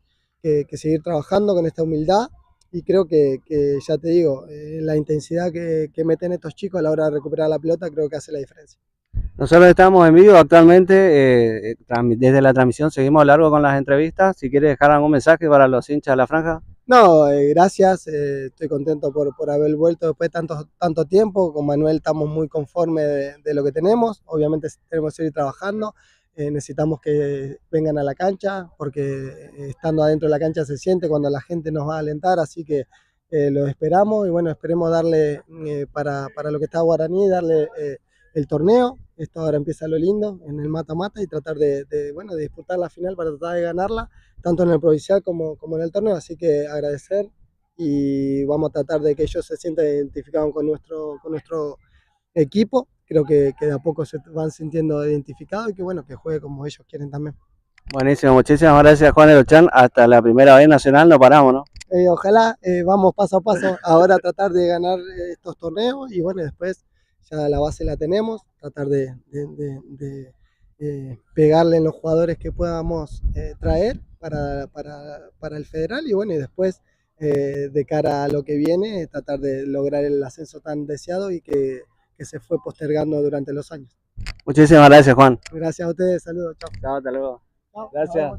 seguir trabajando con esta humildad y creo que ya te digo, la intensidad que meten estos chicos a la hora de recuperar la pelota creo que hace la diferencia. Nosotros estamos en vivo actualmente, desde la transmisión seguimos largo con las entrevistas. Si quieres dejar algún mensaje para los hinchas de la franja. No, gracias, estoy contento por haber vuelto después de tanto tiempo. Con Manuel estamos muy conformes de lo que tenemos. Obviamente tenemos que seguir trabajando. Necesitamos que vengan a la cancha porque estando adentro de la cancha se siente cuando la gente nos va a alentar, así que lo esperamos y bueno, esperemos darle para lo que está Guaraní, darle el torneo. Esto ahora empieza lo lindo en el mata-mata y tratar bueno, de disputar la final para tratar de ganarla, tanto en el provincial como en el torneo, así que agradecer y vamos a tratar de que ellos se sientan identificados con nuestro equipo. Creo que de a poco se van sintiendo identificados y que bueno, que juegue como ellos quieren también. Buenísimo, muchísimas gracias Juan Elochán, hasta la primera vez nacional no paramos, ¿no? Ojalá vamos paso a paso, ahora tratar de ganar estos torneos y bueno, después ya la base la tenemos, tratar de pegarle en los jugadores que podamos traer para el federal y bueno, y después de cara a lo que viene, tratar de lograr el ascenso tan deseado y que se fue postergando durante los años. Muchísimas gracias Juan. Gracias a ustedes, saludos, chao. Chao, hasta luego. Chao, Gracias. chao.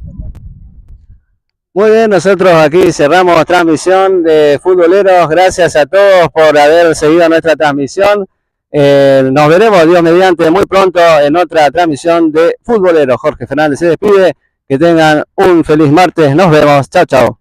Muy bien, nosotros aquí cerramos transmisión de Futboleros. Gracias a todos por haber seguido nuestra transmisión. Nos veremos, Dios mediante, muy pronto en otra transmisión de Futboleros. Jorge Fernández se despide. Que tengan un feliz martes. Nos vemos. Chao, chao.